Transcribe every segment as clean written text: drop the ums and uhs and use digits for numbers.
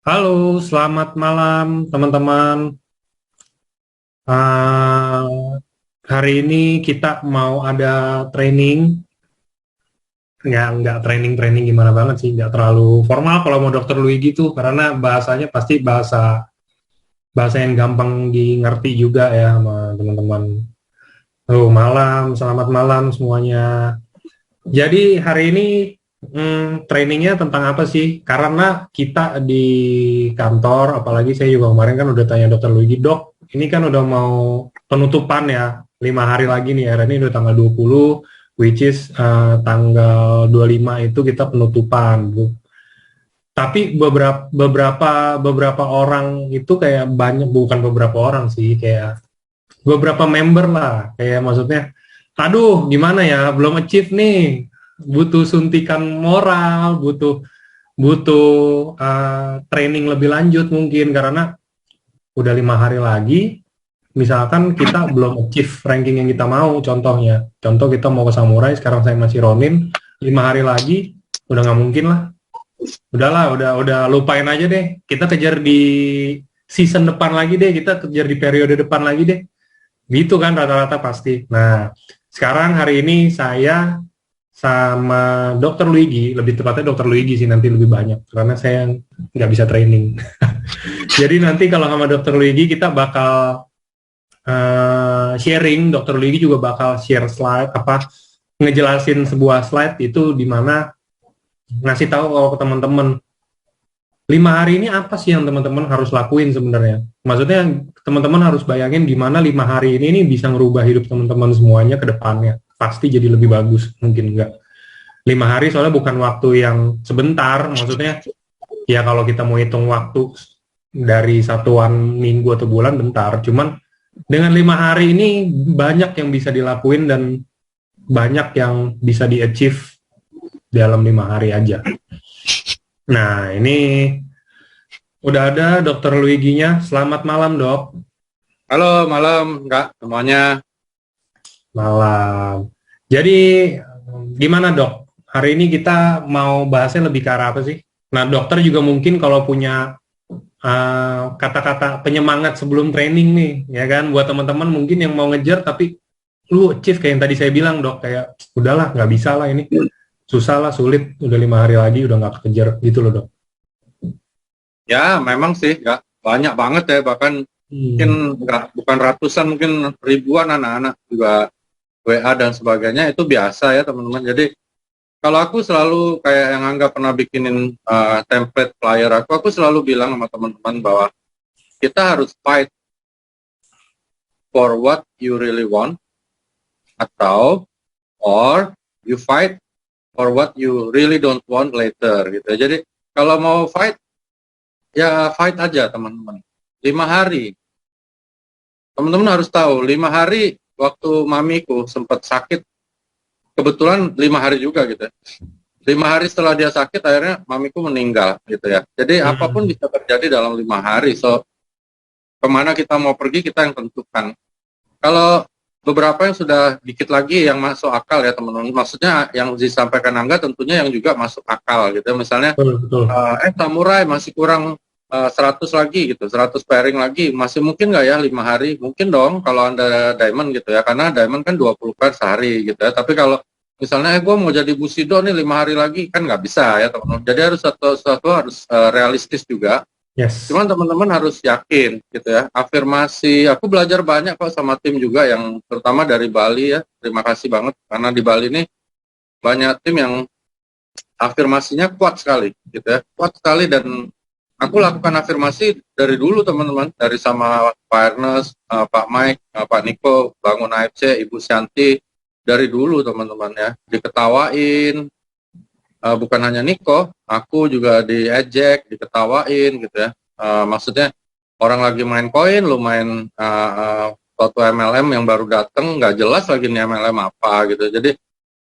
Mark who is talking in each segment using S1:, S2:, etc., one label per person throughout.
S1: Halo, selamat malam teman-teman. Ah, Hari ini kita mau ada training, nggak training gimana banget sih, nggak terlalu formal kalau mau dokter Lui gitu, karena bahasanya pasti bahasa bahasa yang gampang dimengerti juga ya sama teman-teman. Oh, selamat malam semuanya. Jadi hari ini trainingnya tentang apa sih? Karena kita di kantor, apalagi saya juga kemarin kan udah tanya dokter Luigi, dok, ini kan udah mau penutupan ya, 5 hari lagi nih, hari ini udah tanggal 20, which is tanggal 25 itu kita penutupan. Tapi beberapa orang itu kayak banyak, bukan beberapa orang sih, kayak beberapa member lah, kayak maksudnya, aduh gimana ya, belum achieve nih, butuh suntikan moral, butuh butuh training lebih lanjut mungkin karena udah 5 hari lagi, misalkan kita belum achieve ranking yang kita mau, contoh kita mau ke samurai, sekarang saya masih ronin, 5 hari lagi udah nggak mungkin lah, udahlah, udah lupain aja deh, kita kejar di season depan lagi deh, kita kejar di periode depan lagi deh, gitu kan rata-rata pasti. Nah, sekarang hari ini saya sama Dokter Luigi, lebih tepatnya Dokter Luigi sih nanti lebih banyak, karena saya nggak bisa training. Jadi nanti kalau sama Dokter Luigi kita bakal sharing, Dokter Luigi juga bakal share slide, ngejelasin sebuah slide itu di mana ngasih tahu kalau ke teman-teman 5 hari ini apa sih yang teman-teman harus lakuin sebenarnya. Maksudnya teman-teman harus bayangin gimana 5 hari ini bisa ngerubah hidup teman-teman semuanya ke depannya. Pasti jadi lebih bagus, mungkin enggak. 5 hari soalnya bukan waktu yang sebentar, maksudnya ya kalau kita mau hitung waktu dari satuan minggu atau bulan bentar, cuman dengan 5 hari ini banyak yang bisa dilakuin dan banyak yang bisa di-achieve dalam 5 hari aja. Nah, ini udah ada Dokter Luigi-nya. Selamat malam, Dok.
S2: Halo, malam, Kak, semuanya.
S1: Malam. Jadi, gimana, Dok? Hari ini kita mau bahasnya lebih ke arah apa sih? Nah, dokter juga mungkin kalau punya kata-kata penyemangat sebelum training nih, ya kan? Buat teman-teman mungkin yang mau ngejar, tapi lu achieve kayak yang tadi saya bilang, Dok. Kayak, udahlah, nggak bisa lah ini. Susah lah, sulit. Udah 5 hari lagi, udah nggak kekejar. Gitu loh, Dok.
S2: Ya, memang sih, Kak, banyak banget ya, bahkan mungkin
S1: Hmm.
S2: bukan ratusan, mungkin ribuan anak-anak juga WA dan sebagainya, itu biasa ya, teman-teman. Jadi, kalau aku selalu kayak yang Angga pernah bikinin template flyer aku selalu bilang sama teman-teman bahwa kita harus fight for what you really want, atau or you fight for what you really don't want later, gitu. Jadi, kalau mau fight, ya fight aja, teman-teman. 5 hari. Teman-teman harus tahu, 5 hari waktu mamiku sempat sakit, kebetulan 5 hari juga gitu. 5 hari setelah dia sakit, akhirnya mamiku meninggal gitu ya. Jadi apapun
S1: Hmm.
S2: bisa terjadi dalam 5 hari. So, kemana kita mau pergi kita yang tentukan. Kalau beberapa yang sudah dikit lagi yang masuk akal ya teman-teman. Maksudnya yang disampaikan Angga tentunya yang juga masuk akal gitu. Misalnya
S1: Betul, betul.
S2: samurai masih kurang 100 lagi gitu, 100 pairing lagi, masih mungkin nggak ya 5 hari? Mungkin dong kalau Anda diamond gitu ya, karena diamond kan 20 pair sehari gitu ya. Tapi kalau misalnya gue mau jadi Bushido nih 5 hari lagi, kan nggak bisa ya teman-teman. Jadi harus satu harus realistis juga.
S1: Yes.
S2: Cuman teman-teman harus yakin gitu ya. Afirmasi, aku belajar banyak kok sama tim juga yang terutama dari Bali ya. Terima kasih banget karena di Bali ini banyak tim yang afirmasinya kuat sekali gitu ya. Kuat sekali dan aku lakukan afirmasi dari dulu teman-teman, dari sama Pak Ernest, Pak Mike, Pak Niko, Bangun AFC, Ibu Syanti, dari dulu teman-teman ya, diketawain, bukan hanya Niko, aku juga diejek, diketawain gitu ya. Maksudnya orang lagi main koin, lu main suatu MLM yang baru datang, nggak jelas lagi nih MLM apa gitu. Jadi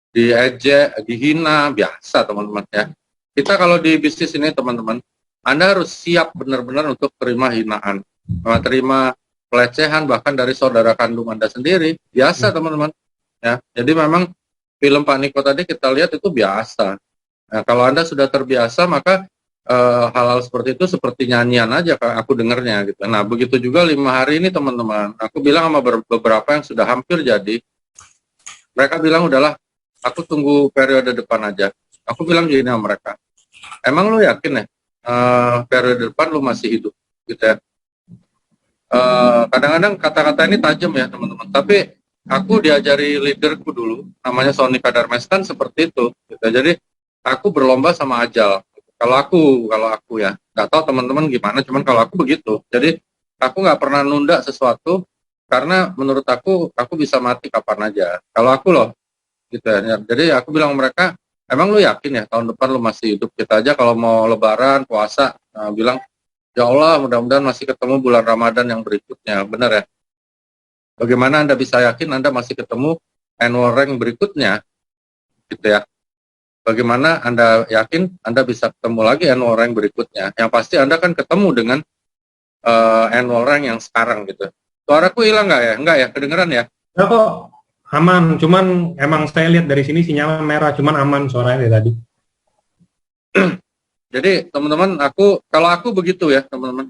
S2: diejek, dihina, biasa teman-teman ya. Kita kalau di bisnis ini teman-teman, Anda harus siap benar-benar untuk terima hinaan, terima pelecehan bahkan dari saudara kandung Anda sendiri, biasa teman-teman. Ya, jadi memang film Pak Niko tadi kita lihat itu biasa. Nah, kalau Anda sudah terbiasa, maka hal-hal seperti itu seperti nyanyian aja aku dengernya gitu. Nah begitu juga 5 hari ini teman-teman, aku bilang sama beberapa yang sudah hampir jadi, mereka bilang udahlah, aku tunggu periode depan aja. Aku bilang gini sama mereka, emang lu yakin ya periode depan lu masih hidup gitu ya? Kadang-kadang kata-kata ini tajam ya teman-teman, tapi aku diajari leaderku dulu, namanya Sony Kadarmes kan seperti itu gitu. Jadi aku berlomba sama ajal. Kalau aku ya, nggak tahu teman-teman gimana, cuman kalau aku begitu. Jadi aku nggak pernah nunda sesuatu karena menurut aku bisa mati kapan aja. Kalau aku loh, gitu ya. Jadi aku bilang ke mereka, emang lu yakin ya tahun depan lu masih hidup? Kita aja kalau mau Lebaran, puasa, bilang, ya Allah, mudah-mudahan masih ketemu bulan Ramadan yang berikutnya, benar ya? Bagaimana Anda bisa yakin Anda masih ketemu annual rank berikutnya, gitu ya? Bagaimana Anda yakin Anda bisa ketemu lagi annual rank berikutnya? Yang pasti Anda kan ketemu dengan annual rank yang sekarang gitu. Suaraku hilang nggak ya? Nggak ya? Kedengeran ya?
S1: Ya kok aman, cuman emang saya lihat dari sini sinyalnya merah, cuman aman suaranya dari tadi.
S2: Jadi teman-teman, kalau aku begitu ya teman-teman.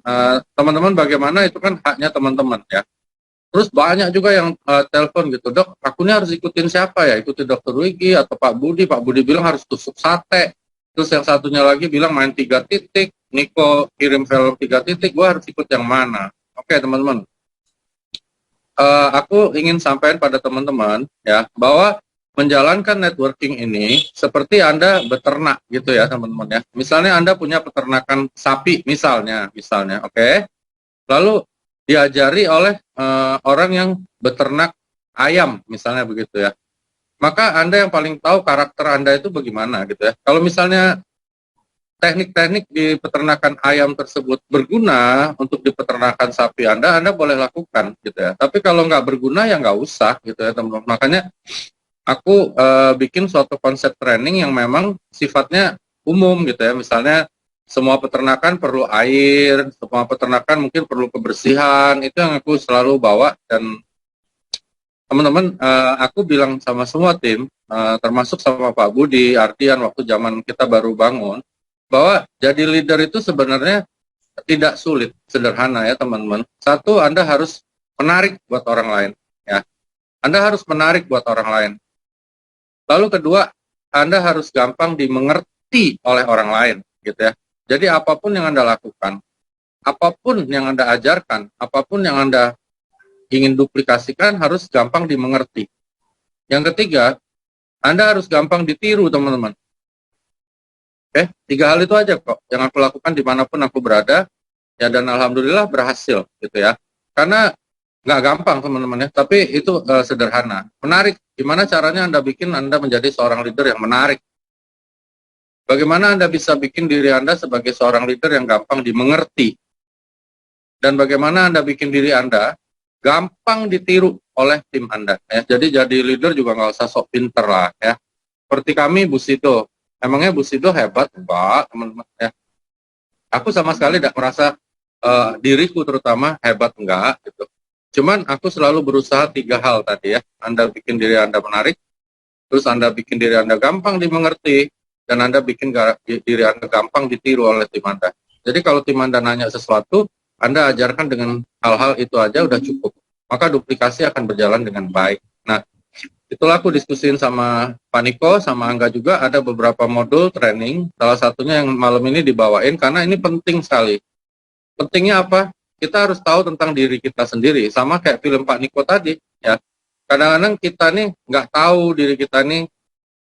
S2: Teman-teman bagaimana itu kan haknya teman-teman ya. Terus banyak juga yang telepon gitu, dok, aku ini harus ikutin siapa ya? Ikutin dokter Wigi atau Pak Budi? Pak Budi bilang harus tusuk sate. Terus yang satunya lagi bilang main 3 titik. Niko kirim film 3 titik, gue harus ikut yang mana? Oke teman-teman. Aku ingin sampaikan pada teman-teman ya bahwa menjalankan networking ini seperti Anda beternak gitu ya teman-teman ya. Misalnya Anda punya peternakan sapi misalnya, oke. Lalu diajari oleh orang yang beternak ayam misalnya begitu ya. Maka Anda yang paling tahu karakter Anda itu bagaimana gitu ya. Kalau misalnya teknik-teknik di peternakan ayam tersebut berguna untuk di peternakan sapi Anda boleh lakukan gitu ya. Tapi kalau nggak berguna ya nggak usah gitu ya teman-teman. Makanya aku bikin suatu konsep training yang memang sifatnya umum gitu ya. Misalnya semua peternakan perlu air, semua peternakan mungkin perlu kebersihan, itu yang aku selalu bawa. Dan teman-teman, aku bilang sama semua tim, termasuk sama Pak Budi, Ardian waktu zaman kita baru bangun, bahwa jadi leader itu sebenarnya tidak sulit, sederhana ya teman-teman. Satu, Anda harus menarik buat orang lain. Ya, Anda harus menarik buat orang lain. Lalu kedua, Anda harus gampang dimengerti oleh orang lain, gitu ya. Jadi apapun yang Anda lakukan, apapun yang Anda ajarkan, apapun yang Anda ingin duplikasikan harus gampang dimengerti. Yang ketiga, Anda harus gampang ditiru, teman-teman. Oke, 3 hal itu aja kok yang aku lakukan dimanapun aku berada, ya, dan alhamdulillah berhasil, gitu ya. Karena nggak gampang teman-teman ya, tapi itu sederhana. Menarik, gimana caranya Anda bikin Anda menjadi seorang leader yang menarik? Bagaimana Anda bisa bikin diri Anda sebagai seorang leader yang gampang dimengerti? Dan bagaimana Anda bikin diri Anda gampang ditiru oleh tim Anda? Ya. Jadi leader juga nggak usah sok pinter lah ya. Seperti kami, Bu Sido. Emangnya Bu Sido hebat? Enggak, teman-teman ya. Aku sama sekali tidak merasa diriku terutama hebat, enggak gitu. Cuman aku selalu berusaha 3 hal tadi ya. Anda bikin diri Anda menarik, terus Anda bikin diri Anda gampang dimengerti, dan Anda bikin diri Anda gampang ditiru oleh tim Anda. Jadi kalau tim Anda nanya sesuatu, Anda ajarkan dengan hal-hal itu aja udah cukup. Maka duplikasi akan berjalan dengan baik. Nah, itulah aku diskusiin sama Pak Niko, sama Angga juga, ada beberapa modul training, salah satunya yang malam ini dibawain, karena ini penting sekali. Pentingnya apa? Kita harus tahu tentang diri kita sendiri, sama kayak film Pak Niko tadi, ya. Kadang-kadang kita nih nggak tahu diri kita nih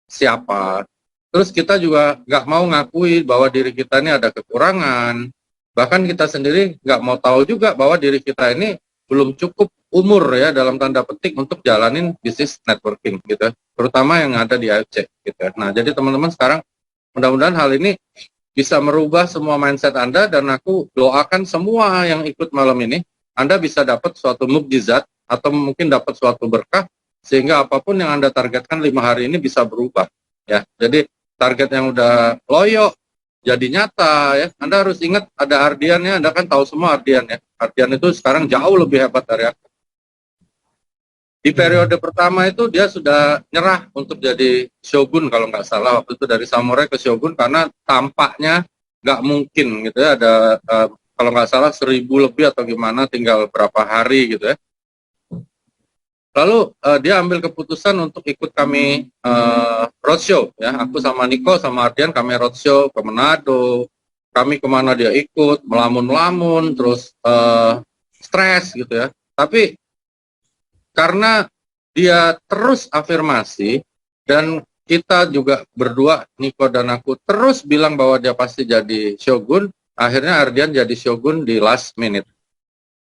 S2: siapa. Terus kita juga nggak mau ngakui bahwa diri kita ini ada kekurangan. Bahkan kita sendiri nggak mau tahu juga bahwa diri kita ini belum cukup umur ya dalam tanda petik untuk jalanin bisnis networking gitu, terutama yang ada di AFC gitu. Nah, jadi teman-teman sekarang mudah-mudahan hal ini bisa merubah semua mindset Anda, dan aku doakan semua yang ikut malam ini Anda bisa dapat suatu mukjizat atau mungkin dapat suatu berkah sehingga apapun yang Anda targetkan 5 hari ini bisa berubah ya. Jadi target yang udah loyo jadi nyata ya. Anda harus ingat ada Ardiannya, Anda kan tahu semua Ardian ya. Ardian itu sekarang jauh lebih hebat dari aku. Di periode pertama itu dia sudah nyerah untuk jadi shogun kalau nggak salah, waktu itu dari samurai ke shogun karena tampaknya nggak mungkin gitu ya, ada kalau nggak salah 1.000 lebih atau gimana, tinggal berapa hari gitu ya. Lalu dia ambil keputusan untuk ikut kami roadshow ya. Aku sama Niko sama Ardian kami roadshow ke Manado. Kami kemana dia ikut, melamun-lamun, terus stres gitu ya. Tapi karena dia terus afirmasi dan kita juga berdua, Niko dan aku, terus bilang bahwa dia pasti jadi shogun, akhirnya Ardian jadi shogun di last minute.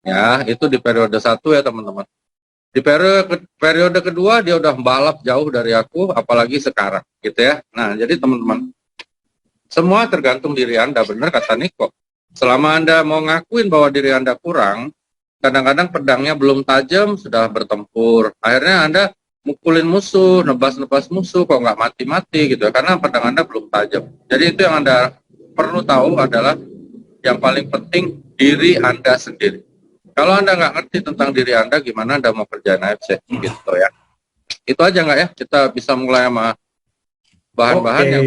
S2: Ya, itu di periode 1 ya teman-teman. Di periode kedua dia udah balap jauh dari aku, apalagi sekarang, gitu ya. Nah, jadi teman-teman, semua tergantung diri Anda, benar kata Niko. Selama Anda mau ngakuin bahwa diri Anda kurang, kadang-kadang pedangnya belum tajam, sudah bertempur. Akhirnya Anda mukulin musuh, nebas-nebas musuh, kok nggak mati-mati gitu ya, karena pedang Anda belum tajam. Jadi itu yang Anda perlu tahu adalah yang paling penting diri Anda sendiri. Kalau Anda nggak ngerti tentang diri Anda, gimana Anda mau kerjaan AFC gitu ya. Itu aja nggak ya, kita bisa mulai sama bahan-bahan yang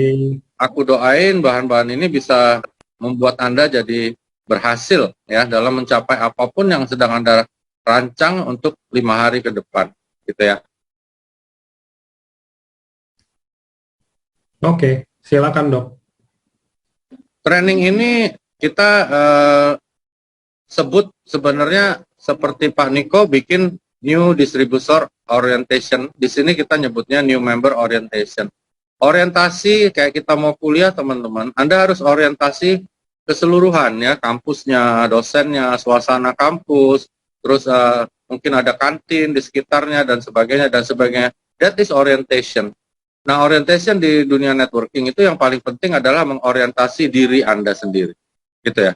S2: aku doain, bahan-bahan ini bisa membuat Anda jadi berhasil ya dalam mencapai apapun yang sedang Anda rancang untuk 5 hari ke depan gitu ya.
S1: Oke, silakan dok.
S2: Training ini kita sebut sebenarnya seperti Pak Niko bikin new distributor orientation. Di sini kita nyebutnya new member orientation. Orientasi kayak kita mau kuliah teman-teman, Anda harus orientasi keseluruhan ya, kampusnya, dosennya, suasana kampus, terus mungkin ada kantin di sekitarnya dan sebagainya dan sebagainya. That is orientation. Nah, orientation di dunia networking itu yang paling penting adalah mengorientasi diri Anda sendiri, gitu ya.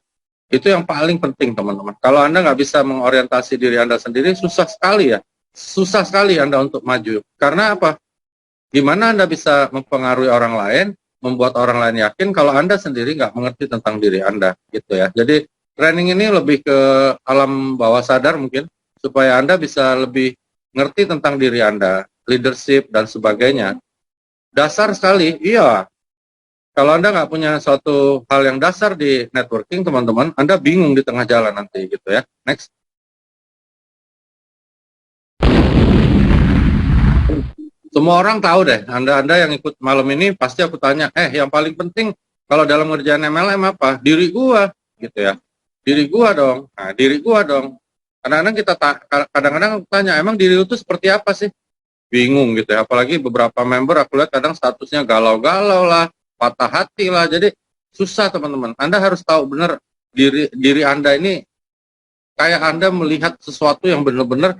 S2: Itu yang paling penting teman-teman. Kalau Anda nggak bisa mengorientasi diri Anda sendiri, susah sekali ya. Susah sekali Anda untuk maju. Karena apa? Gimana Anda bisa mempengaruhi orang lain, membuat orang lain yakin kalau Anda sendiri nggak mengerti tentang diri Anda, gitu ya. Jadi training ini lebih ke alam bawah sadar mungkin, supaya Anda bisa lebih ngerti tentang diri Anda, leadership dan sebagainya. Dasar sekali, iya. Kalau Anda nggak punya suatu hal yang dasar di networking, teman-teman, Anda bingung di tengah jalan nanti, gitu ya. Next. Semua orang tahu deh, Anda yang ikut malam ini, pasti aku tanya, yang paling penting kalau dalam ngerjain MLM apa? Diri gua, gitu ya. Diri gua dong. Nah, diri gua dong. Kadang-kadang kita kadang-kadang tanya, emang diri itu seperti apa sih? Bingung gitu ya. Apalagi beberapa member aku lihat kadang statusnya galau-galau lah, patah hati lah. Jadi susah teman-teman. Anda harus tahu benar diri Anda ini kayak Anda melihat sesuatu yang benar-benar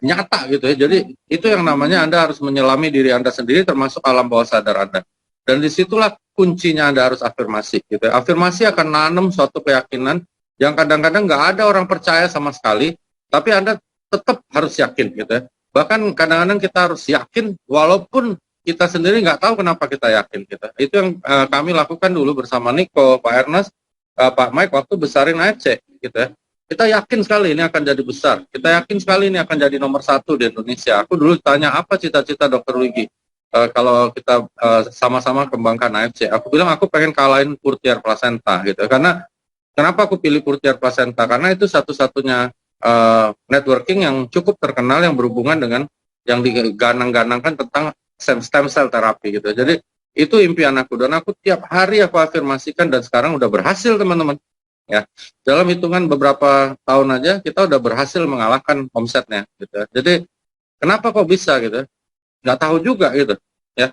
S2: nyata gitu ya. Jadi itu yang namanya Anda harus menyelami diri Anda sendiri termasuk alam bawah sadar Anda. Dan disitulah kuncinya Anda harus afirmasi gitu ya. Afirmasi akan nanam suatu keyakinan yang kadang-kadang nggak ada orang percaya sama sekali, tapi Anda tetap harus yakin gitu ya. Bahkan kadang-kadang kita harus yakin walaupun kita sendiri nggak tahu kenapa kita yakin gitu. Itu yang kami lakukan dulu bersama Niko, Pak Ernest, Pak Mike waktu besarin AFC gitu ya. Kita yakin sekali ini akan jadi besar. Kita yakin sekali ini akan jadi nomor 1 di Indonesia. Aku dulu tanya apa cita-cita Dr. Luigi kalau kita sama-sama kembangkan AFC. Aku bilang aku pengen kalahin Purtier Placenta gitu. Karena kenapa aku pilih Purtier Placenta? Karena itu satu-satunya networking yang cukup terkenal yang berhubungan dengan yang diganang-ganangkan tentang stem cell terapi gitu. Jadi itu impian aku dan aku tiap hari aku afirmasikan dan sekarang udah berhasil teman-teman. Ya, dalam hitungan beberapa tahun aja kita udah berhasil mengalahkan omsetnya gitu. Jadi kenapa kok bisa gitu? Nggak tahu juga gitu ya.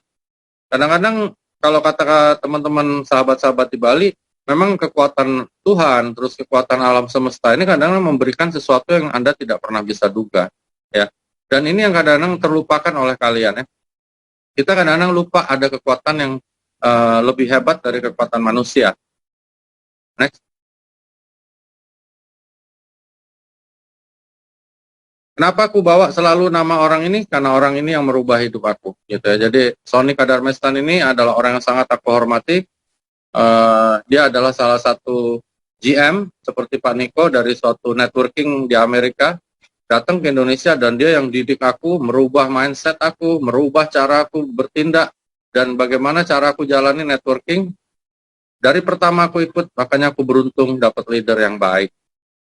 S2: Kadang-kadang kalau kata teman-teman sahabat-sahabat di Bali, memang kekuatan Tuhan, terus kekuatan alam semesta ini kadang-kadang memberikan sesuatu yang Anda tidak pernah bisa duga ya. Dan ini yang kadang-kadang terlupakan oleh kalian ya. Kita kadang-kadang lupa ada kekuatan yang lebih hebat dari kekuatan manusia. Next. Kenapa aku bawa selalu nama orang ini? Karena orang ini yang merubah hidup aku, gitu ya. Jadi Sony Kadarmestan ini adalah orang yang sangat aku hormati. Dia adalah salah satu GM seperti Pak Niko dari suatu networking di Amerika, datang ke Indonesia dan dia yang didik aku, merubah mindset aku, merubah cara aku bertindak dan bagaimana cara aku jalani networking. Dari pertama aku ikut, makanya aku beruntung dapat leader yang baik.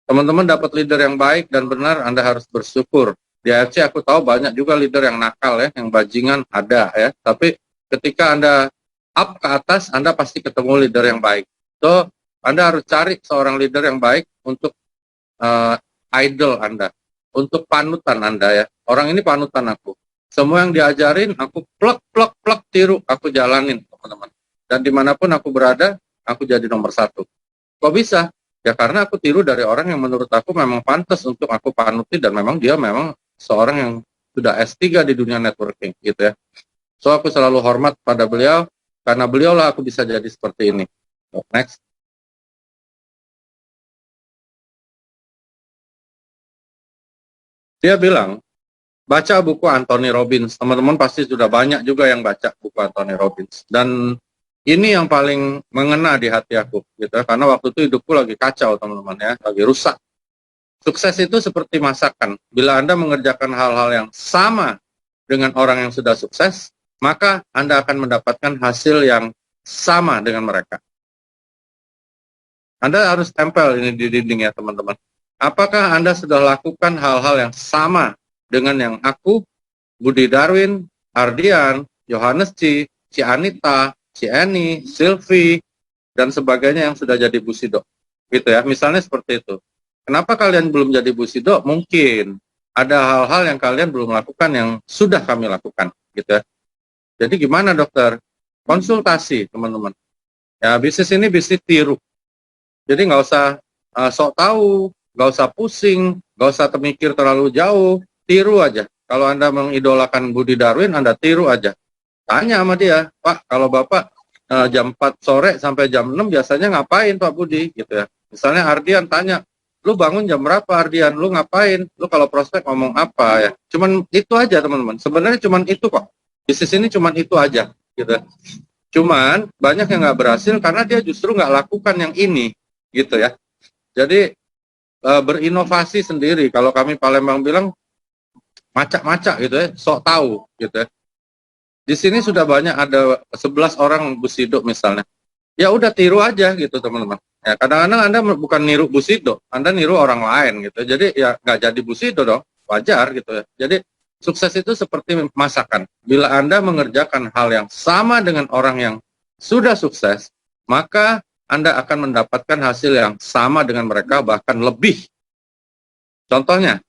S2: Teman-teman dapat leader yang baik dan benar, Anda harus bersyukur. Di AFC aku tahu banyak juga leader yang nakal ya, yang bajingan ada ya. Tapi ketika Anda up ke atas, Anda pasti ketemu leader yang baik. So, Anda harus cari seorang leader yang baik untuk idol Anda, untuk panutan Anda ya. Orang ini panutan aku. Semua yang diajarin, aku plek tiru, aku jalanin teman-teman. Dan dimanapun aku berada, aku jadi nomor 1. Kok bisa? Ya karena aku tiru dari orang yang menurut aku memang pantas untuk aku panuti dan memang dia memang seorang yang sudah S3 di dunia networking gitu ya. So aku selalu hormat pada beliau, karena beliau lah aku bisa jadi seperti ini. So, next. Dia bilang, baca buku Anthony Robbins. Teman-teman pasti sudah banyak juga yang baca buku Anthony Robbins. Dan ini yang paling mengena di hati aku, gitu. Karena waktu itu hidupku lagi kacau, teman-teman ya, lagi rusak. Sukses itu seperti masakan. Bila Anda mengerjakan hal-hal yang sama dengan orang yang sudah sukses, maka Anda akan mendapatkan hasil yang sama dengan mereka. Anda harus tempel ini di dinding ya, teman-teman. Apakah Anda sudah lakukan hal-hal yang sama dengan yang aku, Budi Darwin, Ardian, Yohanes Ci Anita, Ci Eni, Sylvie, dan sebagainya yang sudah jadi Busido. Gitu ya, misalnya seperti itu. Kenapa kalian belum jadi Busido? Mungkin ada hal-hal yang kalian belum lakukan yang sudah kami lakukan. Gitu ya. Jadi gimana dokter? Konsultasi teman-teman. Ya bisnis ini bisnis tiru. Jadi nggak usah sok tahu, nggak usah pusing, nggak usah mikir terlalu jauh, tiru aja. Kalau Anda mengidolakan Budi Darwin, Anda tiru aja. Tanya sama dia, Pak, kalau Bapak jam 4 sore sampai jam 6 biasanya ngapain Pak Budi? Gitu ya. Misalnya Ardian tanya, lu bangun jam berapa Ardian? Lu ngapain? Lu kalau prospek ngomong apa ya? Cuman itu aja teman-teman. Sebenarnya cuman itu kok. Bisnis ini cuman itu aja. Gitu. Cuman banyak yang nggak berhasil karena dia justru nggak lakukan yang ini. Gitu ya. Jadi berinovasi sendiri. Kalau kami Palembang bilang, macak-macak gitu ya, sok tahu gitu ya. Di sini sudah banyak ada 11 orang Busido misalnya. Ya udah tiru aja gitu teman-teman. Ya kadang-kadang Anda bukan niru Busido, Anda niru orang lain gitu. Jadi ya nggak jadi Busido dong, wajar gitu ya. Jadi sukses itu seperti masakan. Bila Anda mengerjakan hal yang sama dengan orang yang sudah sukses, maka Anda akan mendapatkan hasil yang sama dengan mereka, bahkan lebih. Contohnya,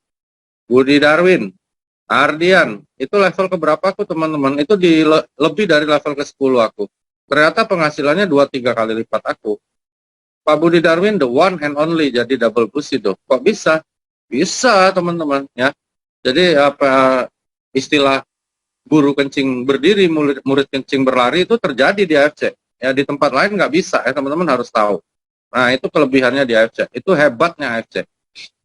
S2: Budi Darwin, Ardian, itu level keberapa aku teman-teman? Itu lebih dari level ke-10 aku. Ternyata penghasilannya 2-3 kali lipat aku. Pak Budi Darwin the one and only jadi double Busido. Kok bisa? Bisa teman-teman ya. Jadi apa istilah guru kencing berdiri, murid kencing berlari itu terjadi di AFC. Ya di tempat lain nggak bisa ya teman-teman harus tahu. Nah itu kelebihannya di AFC. Itu hebatnya AFC.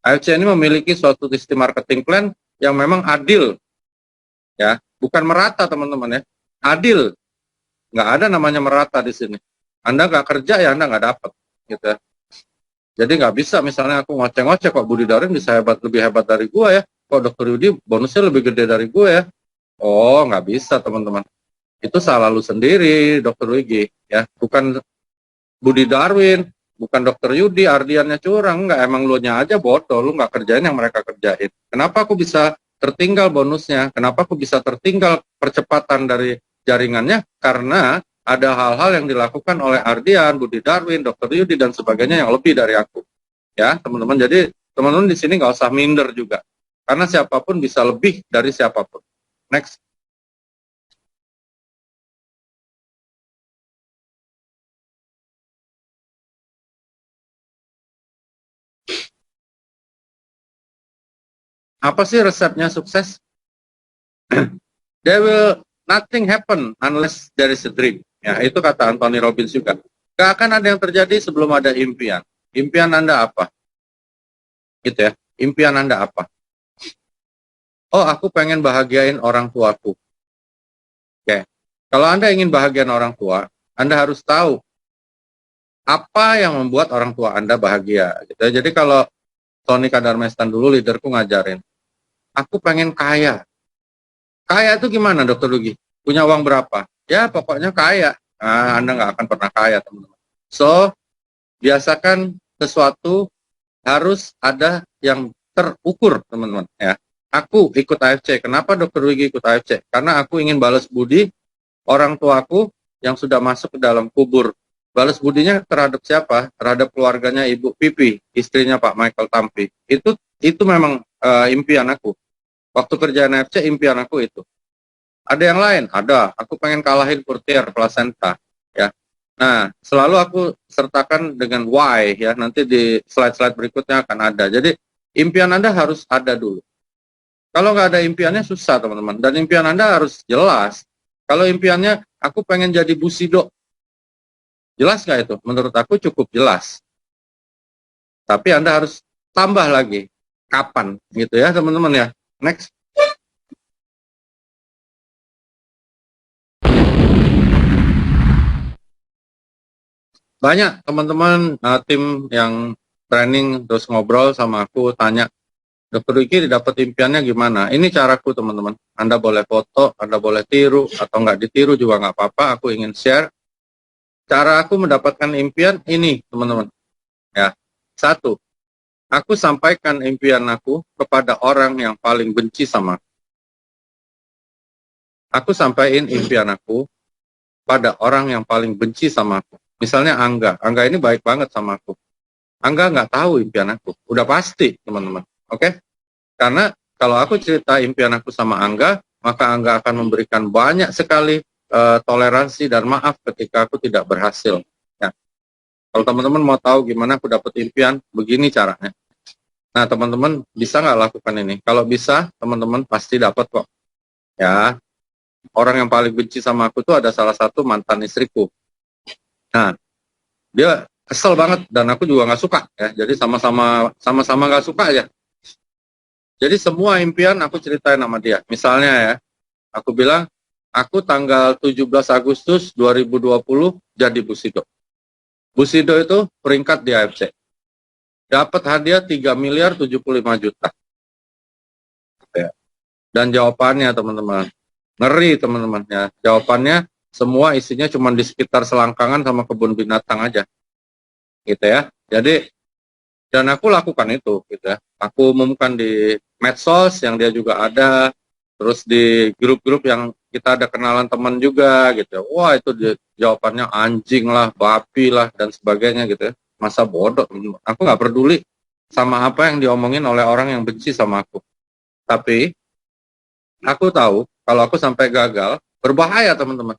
S2: AFC ini memiliki suatu sistem marketing plan yang memang adil, ya, bukan merata teman-teman ya, adil, nggak ada namanya merata di sini. Anda nggak kerja ya Anda nggak dapat, gitu ya. Jadi nggak bisa misalnya aku ngoceh-ngoceh kok Budi Darwin bisa lebih hebat dari gua ya, kok Dokter Yudi bonusnya lebih gede dari gua ya. Oh nggak bisa teman-teman, itu salah lu sendiri Dokter Wigi ya, bukan Budi Darwin, bukan Dokter Yudi, Ardiannya curang, nggak, emang lu nya aja bodoh, lu nggak kerjain yang mereka kerjain. Kenapa aku bisa tertinggal bonusnya? Kenapa aku bisa tertinggal percepatan dari jaringannya? Karena ada hal-hal yang dilakukan oleh Ardian, Budi Darwin, Dokter Yudi, dan sebagainya yang lebih dari aku. Ya, teman-teman, jadi teman-teman di sini nggak usah minder juga. Karena siapapun bisa lebih dari siapapun. Next. Apa sih resepnya sukses? There will nothing happen unless there is a dream. Ya, itu kata Anthony Robbins juga. Gak akan ada yang terjadi sebelum ada impian. Impian Anda apa? Gitu ya. Impian Anda apa? Oh, aku pengen bahagiain orang tuaku. Oke. Kalau Anda ingin bahagiain orang tua, Anda harus tahu apa yang membuat orang tua Anda bahagia. Gitu ya. Jadi kalau Tony Kadarmestan dulu leaderku ngajarin, aku pengen kaya. Kaya itu gimana Dokter Lugi? Punya uang berapa? Ya pokoknya kaya. Nah, Anda nggak akan pernah kaya teman-teman. So, biasakan sesuatu harus ada yang terukur, teman-teman, ya. Aku ikut AFC. Kenapa Dokter Wigi ikut AFC? Karena aku ingin balas budi orang tuaku yang sudah masuk ke dalam kubur. Balas budinya terhadap siapa? Terhadap keluarganya Ibu Pipi, istrinya Pak Michael Tampi. Itu memang impian aku. Waktu kerja NFC, impian aku itu. Ada yang lain? Ada. Aku pengen kalahin Courtier Placenta, ya. Nah, selalu aku sertakan dengan why, ya. Nanti di slide-slide berikutnya akan ada. Jadi, impian Anda harus ada dulu. Kalau nggak ada impiannya susah, teman-teman. Dan impian Anda harus jelas. Kalau impiannya, aku pengen jadi Busido. Jelas nggak itu? Menurut aku cukup jelas. Tapi Anda harus tambah lagi. Kapan? Gitu ya, teman-teman ya. Next. Banyak teman-teman tim yang training terus ngobrol sama aku, tanya, Dokter Wiki dapat impiannya gimana? Ini caraku, teman-teman. Anda boleh foto, Anda boleh tiru, atau nggak ditiru juga nggak apa-apa. Aku ingin share. Cara aku mendapatkan impian ini, teman-teman. Ya, satu, aku sampaikan impian aku kepada orang yang paling benci sama aku. Aku sampaikan impian aku pada orang yang paling benci sama aku. Misalnya Angga. Angga ini baik banget sama aku. Angga nggak tahu impian aku. Udah pasti, teman-teman. Oke? Karena kalau aku cerita impian aku sama Angga, maka Angga akan memberikan banyak sekali toleransi dan maaf ketika aku tidak berhasil. Ya. Kalau teman-teman mau tahu gimana aku dapat impian, begini caranya. Nah, teman-teman bisa nggak lakukan ini? Kalau bisa, teman-teman pasti dapat kok. Ya, orang yang paling benci sama aku tuh ada salah satu mantan istriku. Nah, dia kesel banget dan aku juga nggak suka. Ya, jadi sama-sama nggak suka aja. Jadi semua impian aku ceritain sama dia. Misalnya ya, aku bilang, aku tanggal 17 Agustus 2020 jadi Busido. Busido itu peringkat di AFC. Dapat hadiah 3 miliar 75 juta. Ya. Dan jawabannya, teman-teman, ngeri, teman-teman. Ya. Jawabannya semua isinya cuma di sekitar selangkangan sama kebun binatang aja. Gitu ya. Jadi, dan aku lakukan itu, gitu ya. Aku umumkan di medsos yang dia juga ada, terus di grup-grup yang kita ada kenalan teman juga, gitu. Wah, itu jawabannya anjing lah, babi lah, dan sebagainya, gitu ya. Masa bodoh, aku nggak peduli sama apa yang diomongin oleh orang yang benci sama aku. Tapi, aku tahu, kalau aku sampai gagal, berbahaya, teman-teman.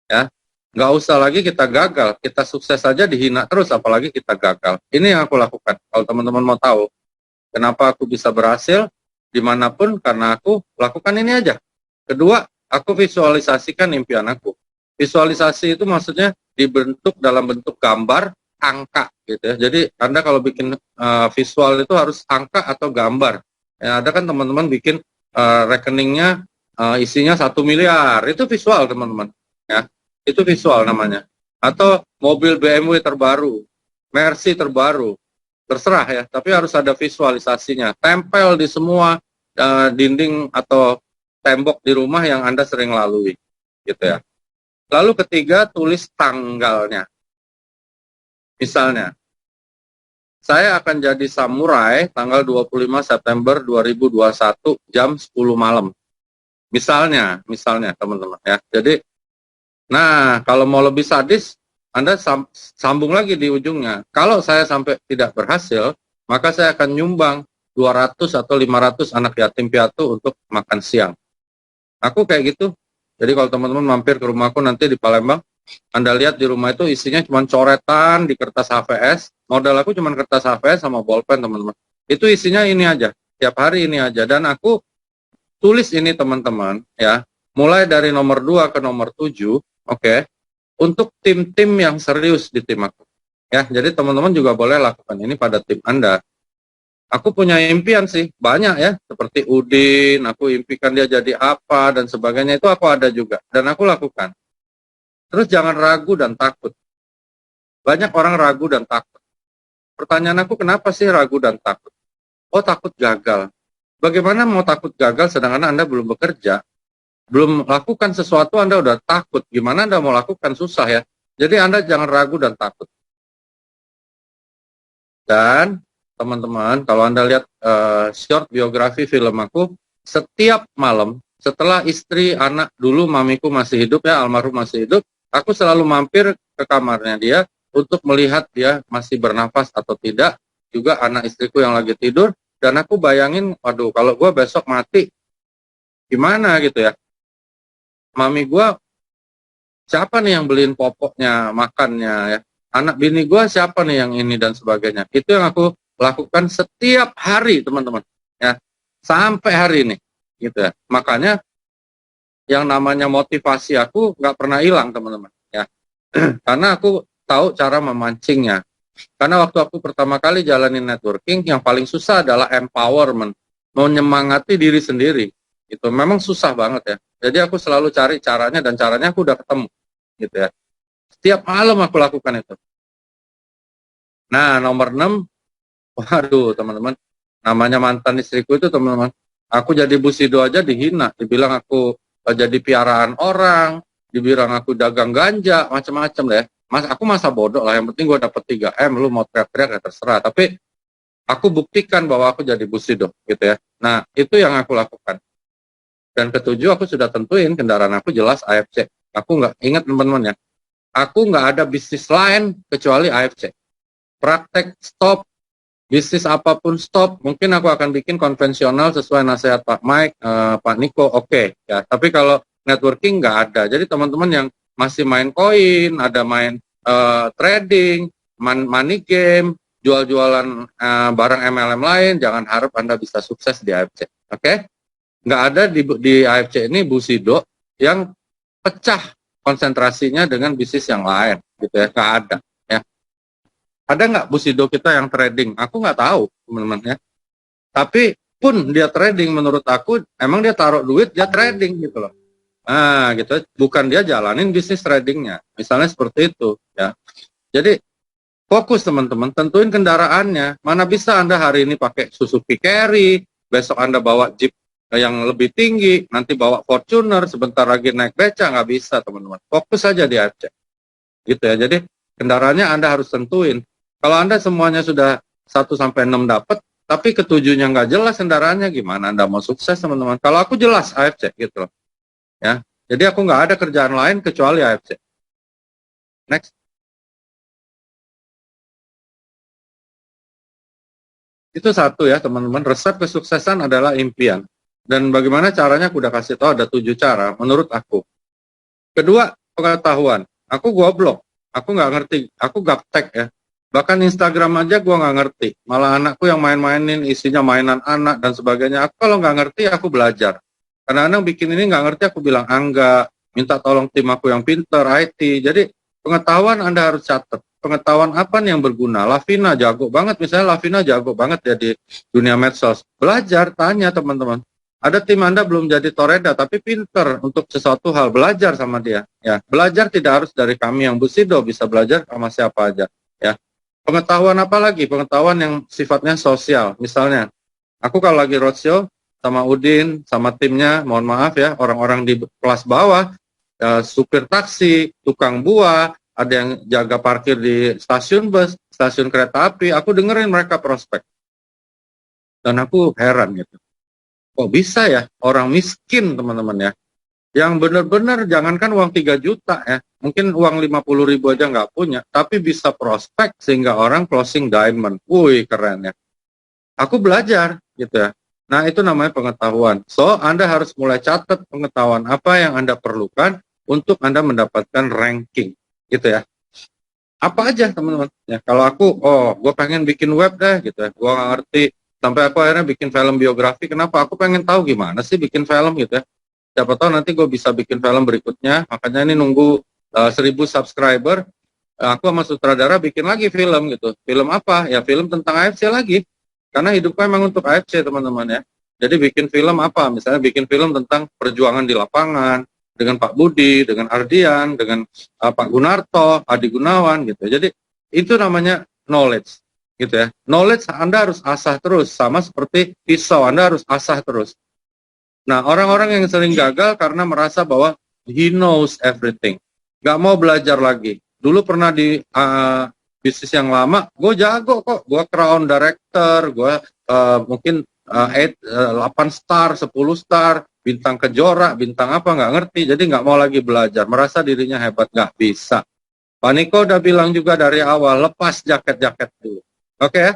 S2: Ya, nggak usah lagi kita gagal, kita sukses saja dihina terus, apalagi kita gagal. Ini yang aku lakukan. Kalau teman-teman mau tahu kenapa aku bisa berhasil dimanapun, karena aku lakukan ini aja. Kedua, aku visualisasikan impian aku. Visualisasi itu maksudnya dibentuk dalam bentuk gambar, angka, gitu ya. Jadi Anda kalau bikin visual itu harus angka atau gambar. Ya, ada kan teman-teman bikin rekeningnya isinya 1 miliar, itu visual, teman-teman. Ya, itu visual namanya. Atau mobil BMW terbaru, Mercy terbaru, terserah ya, tapi harus ada visualisasinya. Tempel di semua dinding atau tembok di rumah yang Anda sering lalui, gitu ya. Lalu ketiga, tulis tanggalnya. Misalnya, saya akan jadi samurai tanggal 25 September 2021 jam 10 malam. Misalnya teman-teman ya. Jadi, nah, kalau mau lebih sadis, Anda sambung lagi di ujungnya. Kalau saya sampai tidak berhasil, maka saya akan nyumbang 200 atau 500 anak yatim piatu untuk makan siang. Aku kayak gitu. Jadi kalau teman-teman mampir ke rumahku nanti di Palembang, Anda lihat di rumah itu isinya cuma coretan di kertas HVS. Modal aku cuma kertas HVS sama bolpen, teman-teman. Itu isinya ini aja. Tiap hari ini aja. Dan aku tulis ini, teman-teman, ya. Mulai dari nomor 2 ke nomor 7, oke, untuk tim-tim yang serius di tim aku. Ya, jadi teman-teman juga boleh lakukan ini pada tim Anda. Aku punya impian sih, banyak ya, seperti Udin, aku impikan dia jadi apa, dan sebagainya, itu aku ada juga, dan aku lakukan. Terus jangan ragu dan takut. Banyak orang ragu dan takut. Pertanyaan aku, kenapa sih ragu dan takut? Oh, takut gagal. Bagaimana mau takut gagal sedangkan Anda belum bekerja? Belum lakukan sesuatu, Anda udah takut. Gimana Anda mau lakukan? Susah ya. Jadi Anda jangan ragu dan takut. Dan teman-teman, kalau Anda lihat short biografi film aku, setiap malam setelah istri, anak, dulu mamiku masih hidup ya, almarhum masih hidup, aku selalu mampir ke kamarnya dia untuk melihat dia masih bernafas atau tidak, juga anak istriku yang lagi tidur, dan aku bayangin, waduh, kalau gue besok mati, gimana gitu ya. Mami gue, siapa nih yang beliin popoknya, makannya ya. Anak bini gue siapa nih yang ini dan sebagainya. Itu yang aku lakukan setiap hari, teman-teman. Ya, sampai hari ini. Gitu ya. Makanya yang namanya motivasi aku nggak pernah hilang, teman-teman. Ya, karena aku tahu cara memancingnya. Karena waktu aku pertama kali jalanin networking, yang paling susah adalah empowerment, menyemangati diri sendiri. Itu memang susah banget ya. Jadi aku selalu cari caranya, dan caranya aku udah ketemu, gitu ya. Setiap malam aku lakukan itu. Nah, nomor 6, waduh teman-teman, namanya mantan istriku itu teman-teman, aku jadi busido aja dihina, dibilang aku jadi piaraan orang, dibilang aku dagang ganja, macam-macam deh. Mas, aku masa bodoh lah, yang penting gue dapet 3M, lu mau teriak-teriak ya terserah. Tapi aku buktikan bahwa aku jadi busido, gitu ya. Nah, itu yang aku lakukan. Dan ketujuh, aku sudah tentuin kendaraan aku jelas AFC. Aku nggak ingat teman-teman ya, aku nggak ada bisnis lain kecuali AFC. Praktek stop, bisnis apapun stop. Mungkin aku akan bikin konvensional sesuai nasihat Pak Mike, Pak Niko, oke. Ya. Tapi kalau networking nggak ada. Jadi teman-teman yang masih main koin, ada main trading, money game, jual-jualan barang MLM lain, jangan harap Anda bisa sukses di AFC. Oke? Nggak ada di AFC ini busido yang pecah konsentrasinya dengan bisnis yang lain, gitu ya. Nggak ada. Ada nggak busido kita yang trading? Aku nggak tahu, teman-teman ya. Tapi pun dia trading, menurut aku, emang dia taruh duit, dia trading gitu loh. Nah, gitu. Bukan dia jalanin bisnis tradingnya. Misalnya seperti itu, ya. Jadi, fokus teman-teman, tentuin kendaraannya. Mana bisa Anda hari ini pakai Suzuki Carry, besok Anda bawa Jeep yang lebih tinggi, nanti bawa Fortuner, sebentar lagi naik beca, nggak bisa teman-teman. Fokus saja di AFC. Gitu ya. Jadi, kendaraannya Anda harus tentuin. Kalau Anda semuanya sudah 1-6 dapat, tapi ketujuhnya nggak jelas kendaraannya, gimana Anda mau sukses, teman-teman? Kalau aku jelas AFC, gitu loh. Ya. Jadi aku nggak ada kerjaan lain kecuali AFC. Next. Itu satu ya, teman-teman. Resep kesuksesan adalah impian. Dan bagaimana caranya aku udah kasih tahu, ada 7 cara menurut aku. Kedua, pengetahuan. Aku goblok. Aku nggak ngerti. Aku gaptek ya. Bahkan Instagram aja gue nggak ngerti. Malah anakku yang main-mainin isinya mainan anak dan sebagainya. Aku kalau nggak ngerti aku belajar. Kadang-kadang bikin ini nggak ngerti aku bilang enggak. Minta tolong tim aku yang pinter, IT. Jadi pengetahuan Anda harus catat. Pengetahuan apa nih yang berguna? Lavina jago banget. Misalnya Lavina jago banget ya di dunia medsos. Belajar, tanya teman-teman. Ada tim Anda belum jadi toreda, tapi pinter untuk sesuatu hal, belajar sama dia. Ya, belajar tidak harus dari kami yang busido, bisa belajar sama siapa aja. Ya, pengetahuan apa lagi? Pengetahuan yang sifatnya sosial. Misalnya, aku kalau lagi roadshow sama Udin, sama timnya, mohon maaf ya, orang-orang di kelas bawah, supir taksi, tukang buah, ada yang jaga parkir di stasiun bus, stasiun kereta api, aku dengerin mereka prospek. Dan aku heran gitu. Kok bisa ya orang miskin teman-teman ya, yang benar-benar jangankan uang 3 juta ya, mungkin uang 50.000 aja nggak punya, tapi bisa prospek sehingga orang closing diamond. Wih, keren ya. Aku belajar gitu ya. Nah, itu namanya pengetahuan. So, Anda harus mulai catat pengetahuan apa yang Anda perlukan untuk Anda mendapatkan ranking gitu ya. Apa aja teman-teman ya. Kalau aku, gue pengen bikin web deh gitu ya, gue nggak ngerti. Sampai aku akhirnya bikin film biografi. Kenapa? Aku pengen tahu gimana sih bikin film gitu ya. Siapa tahu nanti gue bisa bikin film berikutnya. Makanya ini nunggu 1.000 subscriber. Aku sama sutradara bikin lagi film gitu. Film apa? Ya film tentang AFC lagi. Karena hidupku memang untuk AFC teman-teman ya. Jadi bikin film apa? Misalnya bikin film tentang perjuangan di lapangan. Dengan Pak Budi, dengan Ardian, dengan Pak Gunarto, Adi Gunawan gitu. Jadi itu namanya knowledge. Gitu ya. Knowledge Anda harus asah terus, sama seperti pisau, Anda harus asah terus. Nah, orang-orang yang sering gagal karena merasa bahwa he knows everything. Gak mau belajar lagi. dulu pernah di bisnis yang lama, gue jago kok, gue crown director, gue mungkin 8 star, 10 star, bintang kejora, bintang apa nggak ngerti, jadi nggak mau lagi belajar, merasa dirinya hebat, nggak bisa. Pak Niko udah bilang juga dari awal, lepas jaket-jaket dulu. Oke ya?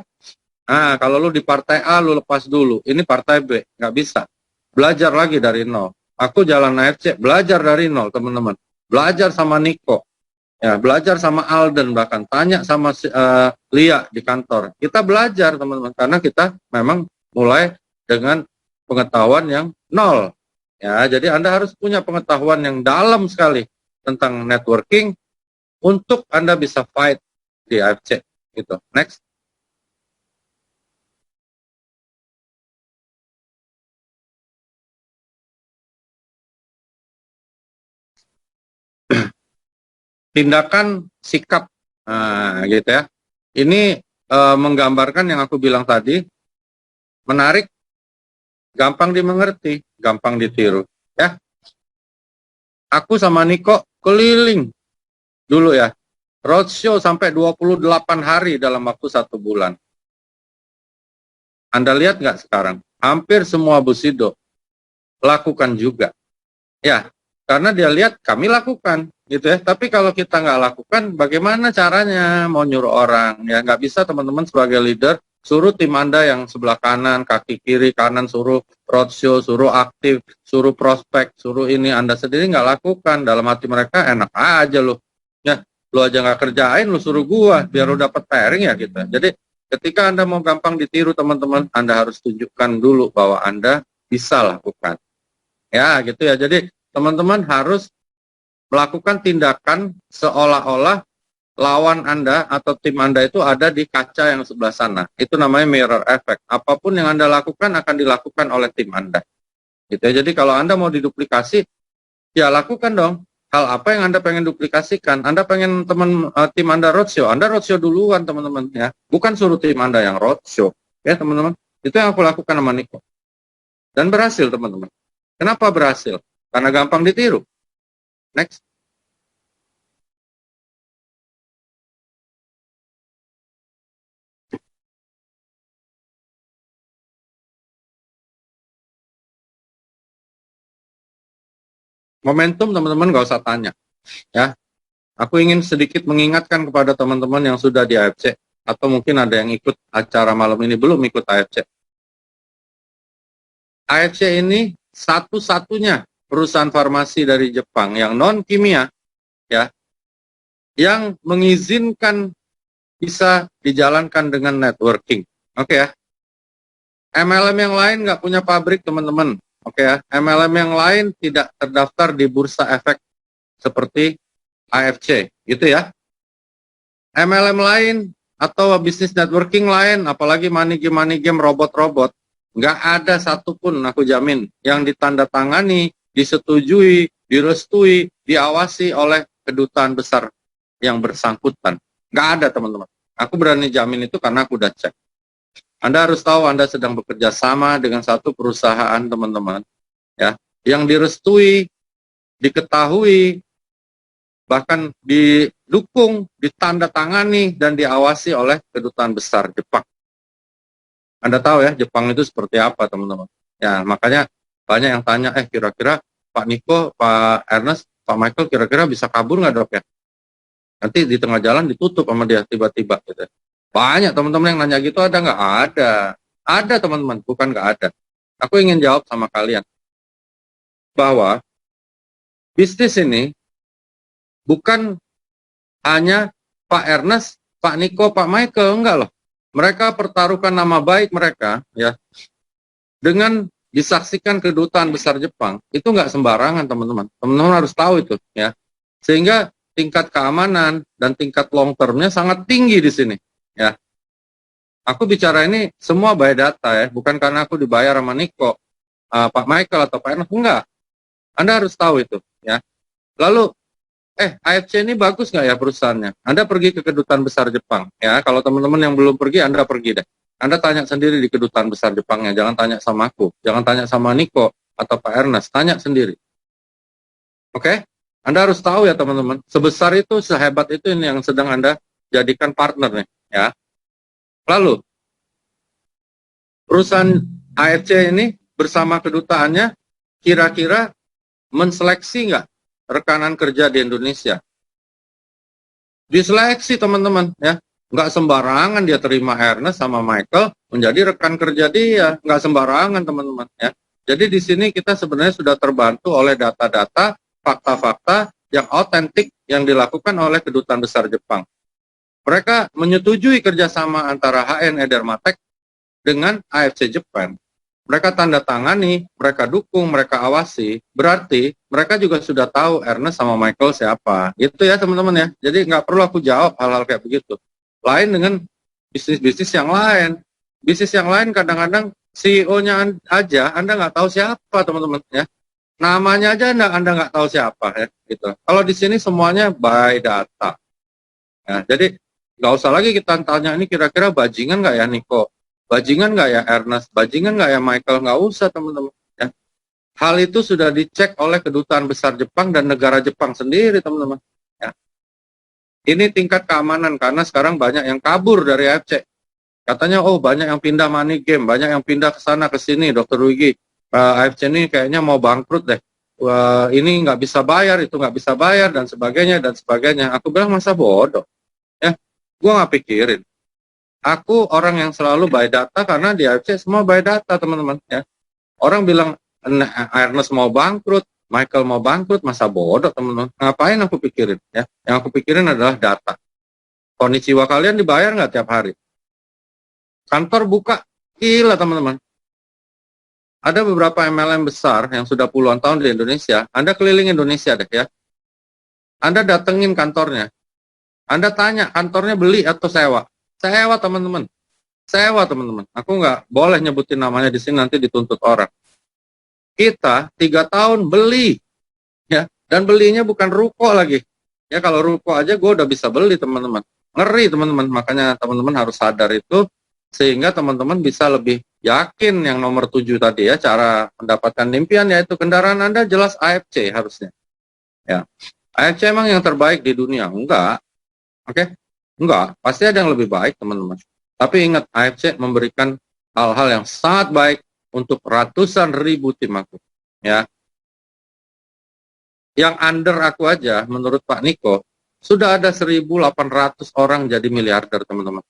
S2: Nah, kalau lu di partai A, lu lepas dulu. Ini partai B, nggak bisa. Belajar lagi dari nol. Aku jalan AFC, belajar dari nol, teman-teman. Belajar sama Niko. Ya, belajar sama Alden, bahkan tanya sama Lia di kantor. Kita belajar, teman-teman, karena kita memang mulai dengan pengetahuan yang nol. Ya, jadi Anda harus punya pengetahuan yang dalam sekali tentang networking, untuk Anda bisa fight di AFC gitu. Next. Tindakan sikap, nah, gitu ya. Ini menggambarkan yang aku bilang tadi, menarik, gampang dimengerti, gampang ditiru. Ya, aku sama Niko keliling dulu ya, roadshow sampai 28 hari dalam waktu 1 bulan. Anda lihat nggak sekarang? Hampir semua Busido lakukan juga. Ya, karena dia lihat kami lakukan, gitu ya. Tapi kalau kita nggak lakukan, bagaimana caranya mau nyuruh orang? Ya, nggak bisa teman-teman sebagai leader, suruh tim Anda yang sebelah kanan, kaki kiri, kanan, suruh roadshow, suruh aktif, suruh prospek, suruh ini, Anda sendiri nggak lakukan. Dalam hati mereka, enak aja loh. Ya, lo aja nggak kerjain, lo suruh gua, biar lo dapat pairing ya gitu. Jadi, ketika Anda mau gampang ditiru teman-teman, Anda harus tunjukkan dulu bahwa Anda bisa lakukan. Ya, gitu ya. Jadi, teman-teman harus melakukan tindakan seolah-olah lawan Anda atau tim Anda itu ada di kaca yang sebelah sana. Itu namanya mirror effect. Apapun yang Anda lakukan akan dilakukan oleh tim Anda. Gitu ya. Jadi kalau Anda mau diduplikasi, ya lakukan dong. Hal apa yang Anda pengen duplikasikan? Anda pengen tim Anda roadshow. Anda roadshow duluan, teman-teman ya. Bukan suruh tim Anda yang roadshow. Ya, teman-teman. Itu yang aku lakukan sama Niko. Dan berhasil, teman-teman. Kenapa berhasil? Karena gampang ditiru. Next. Momentum teman-teman nggak usah tanya. Ya, aku ingin sedikit mengingatkan kepada teman-teman yang sudah di AFC, atau mungkin ada yang ikut acara malam ini belum ikut AFC. AFC ini satu-satunya perusahaan farmasi dari Jepang yang non kimia, ya, yang mengizinkan bisa dijalankan dengan networking. Oke ya. MLM yang lain nggak punya pabrik, teman-teman. Oke ya. MLM yang lain tidak terdaftar di bursa efek seperti AFC, gitu ya. MLM lain atau bisnis networking lain, apalagi money game robot-robot, nggak ada satupun, aku jamin, yang ditandatangani, disetujui, direstui, diawasi oleh kedutaan besar yang bersangkutan. Nggak ada, teman-teman. Aku berani jamin itu karena aku udah cek. Anda harus tahu Anda sedang bekerja sama dengan satu perusahaan, teman-teman, ya, yang direstui, diketahui, bahkan didukung, ditandatangani, dan diawasi oleh kedutaan besar Jepang. Anda tahu ya, Jepang itu seperti apa, teman-teman. Ya, makanya banyak yang tanya, kira-kira Pak Niko, Pak Ernest, Pak Michael, kira-kira bisa kabur nggak, Dok ya? Nanti di tengah jalan ditutup sama dia tiba-tiba. Gitu. Banyak teman-teman yang nanya gitu, ada nggak? Ada. Ada, teman-teman, bukan nggak ada. Aku ingin jawab sama kalian, bahwa bisnis ini bukan hanya Pak Ernest, Pak Niko, Pak Michael, enggak loh. Mereka pertaruhkan nama baik mereka, ya, dengan disaksikan kedutaan besar Jepang. Itu enggak sembarangan, teman-teman. Teman-teman harus tahu itu, ya. Sehingga tingkat keamanan dan tingkat long termnya sangat tinggi di sini, ya. Aku bicara ini semua by data, ya, bukan karena aku dibayar sama Niko, Pak Michael atau Pak Ernest, enggak. Anda harus tahu itu, ya. Lalu AFC ini bagus nggak ya perusahaannya? Anda pergi ke kedutaan besar Jepang, ya. Kalau teman-teman yang belum pergi, Anda pergi deh. Anda tanya sendiri di kedutaan besar Jepangnya, jangan tanya sama aku, jangan tanya sama Niko atau Pak Ernest, tanya sendiri. Oke? Anda harus tahu ya teman-teman, sebesar itu, sehebat itu ini yang sedang Anda jadikan partner nih, ya. Lalu, perusahaan AFC ini bersama kedutaannya kira-kira menseleksi nggak rekanan kerja di Indonesia? Diseleksi teman-teman, ya. Nggak sembarangan dia terima Ernest sama Michael menjadi rekan kerja dia, nggak sembarangan teman-teman, ya. Jadi di sini kita sebenarnya sudah terbantu oleh data-data, fakta-fakta yang autentik yang dilakukan oleh Kedutaan Besar Jepang. Mereka menyetujui kerjasama antara HNE Dermatech dengan AFC Jepang. Mereka tanda tangani, mereka dukung, mereka awasi. Berarti mereka juga sudah tahu Ernest sama Michael siapa. Itu ya teman-teman ya. Jadi nggak perlu aku jawab hal-hal kayak begitu. Lain dengan bisnis-bisnis yang lain. Bisnis yang lain kadang-kadang CEO-nya aja Anda nggak tahu siapa teman-teman ya. Namanya aja Anda nggak tahu siapa ya. Gitu. Kalau di sini semuanya by data. Ya, jadi nggak usah lagi kita tanya ini kira-kira bajingan nggak ya Niko? Bajingan nggak ya Ernest? Bajingan nggak ya Michael? Nggak usah teman-teman. Ya. Hal itu sudah dicek oleh Kedutaan Besar Jepang dan negara Jepang sendiri teman-teman. Ya. Ini tingkat keamanan karena sekarang banyak yang kabur dari AFC. Katanya oh banyak yang pindah money game, banyak yang pindah ke sana ke sini. Dokter Wigi, AFC ini kayaknya mau bangkrut deh. Ini nggak bisa bayar, itu nggak bisa bayar dan sebagainya dan sebagainya. Aku bilang masa bodoh. Ya, gua nggak pikirin. Aku orang yang selalu buy data karena di AFC semua buy data teman-teman ya. Orang bilang Ernest mau bangkrut, Michael mau bangkrut, masa bodoh teman-teman. Ngapain aku pikirin ya? Yang aku pikirin adalah data. Konnichiwa kalian dibayar nggak tiap hari? Kantor buka, gila teman-teman. Ada beberapa MLM besar yang sudah puluhan tahun di Indonesia. Anda keliling Indonesia deh ya. Anda datengin kantornya. Anda tanya kantornya beli atau sewa? Sewa teman-teman. Sewa teman-teman. Aku nggak boleh nyebutin namanya di sini nanti dituntut orang. Kita 3 tahun beli, ya, dan belinya bukan ruko lagi. Ya kalau ruko aja gue udah bisa beli teman-teman. Ngeri teman-teman. Makanya teman-teman harus sadar itu sehingga teman-teman bisa lebih yakin yang nomor 7 tadi ya cara mendapatkan impian yaitu kendaraan Anda jelas AFC harusnya. Ya, AFC emang yang terbaik di dunia? Enggak. Oke? Enggak, pasti ada yang lebih baik teman-teman. Tapi ingat, AFC memberikan hal-hal yang sangat baik untuk ratusan ribu tim aku. Ya. Yang under aku aja, menurut Pak Niko, sudah ada 1.800 orang jadi miliarder teman-teman.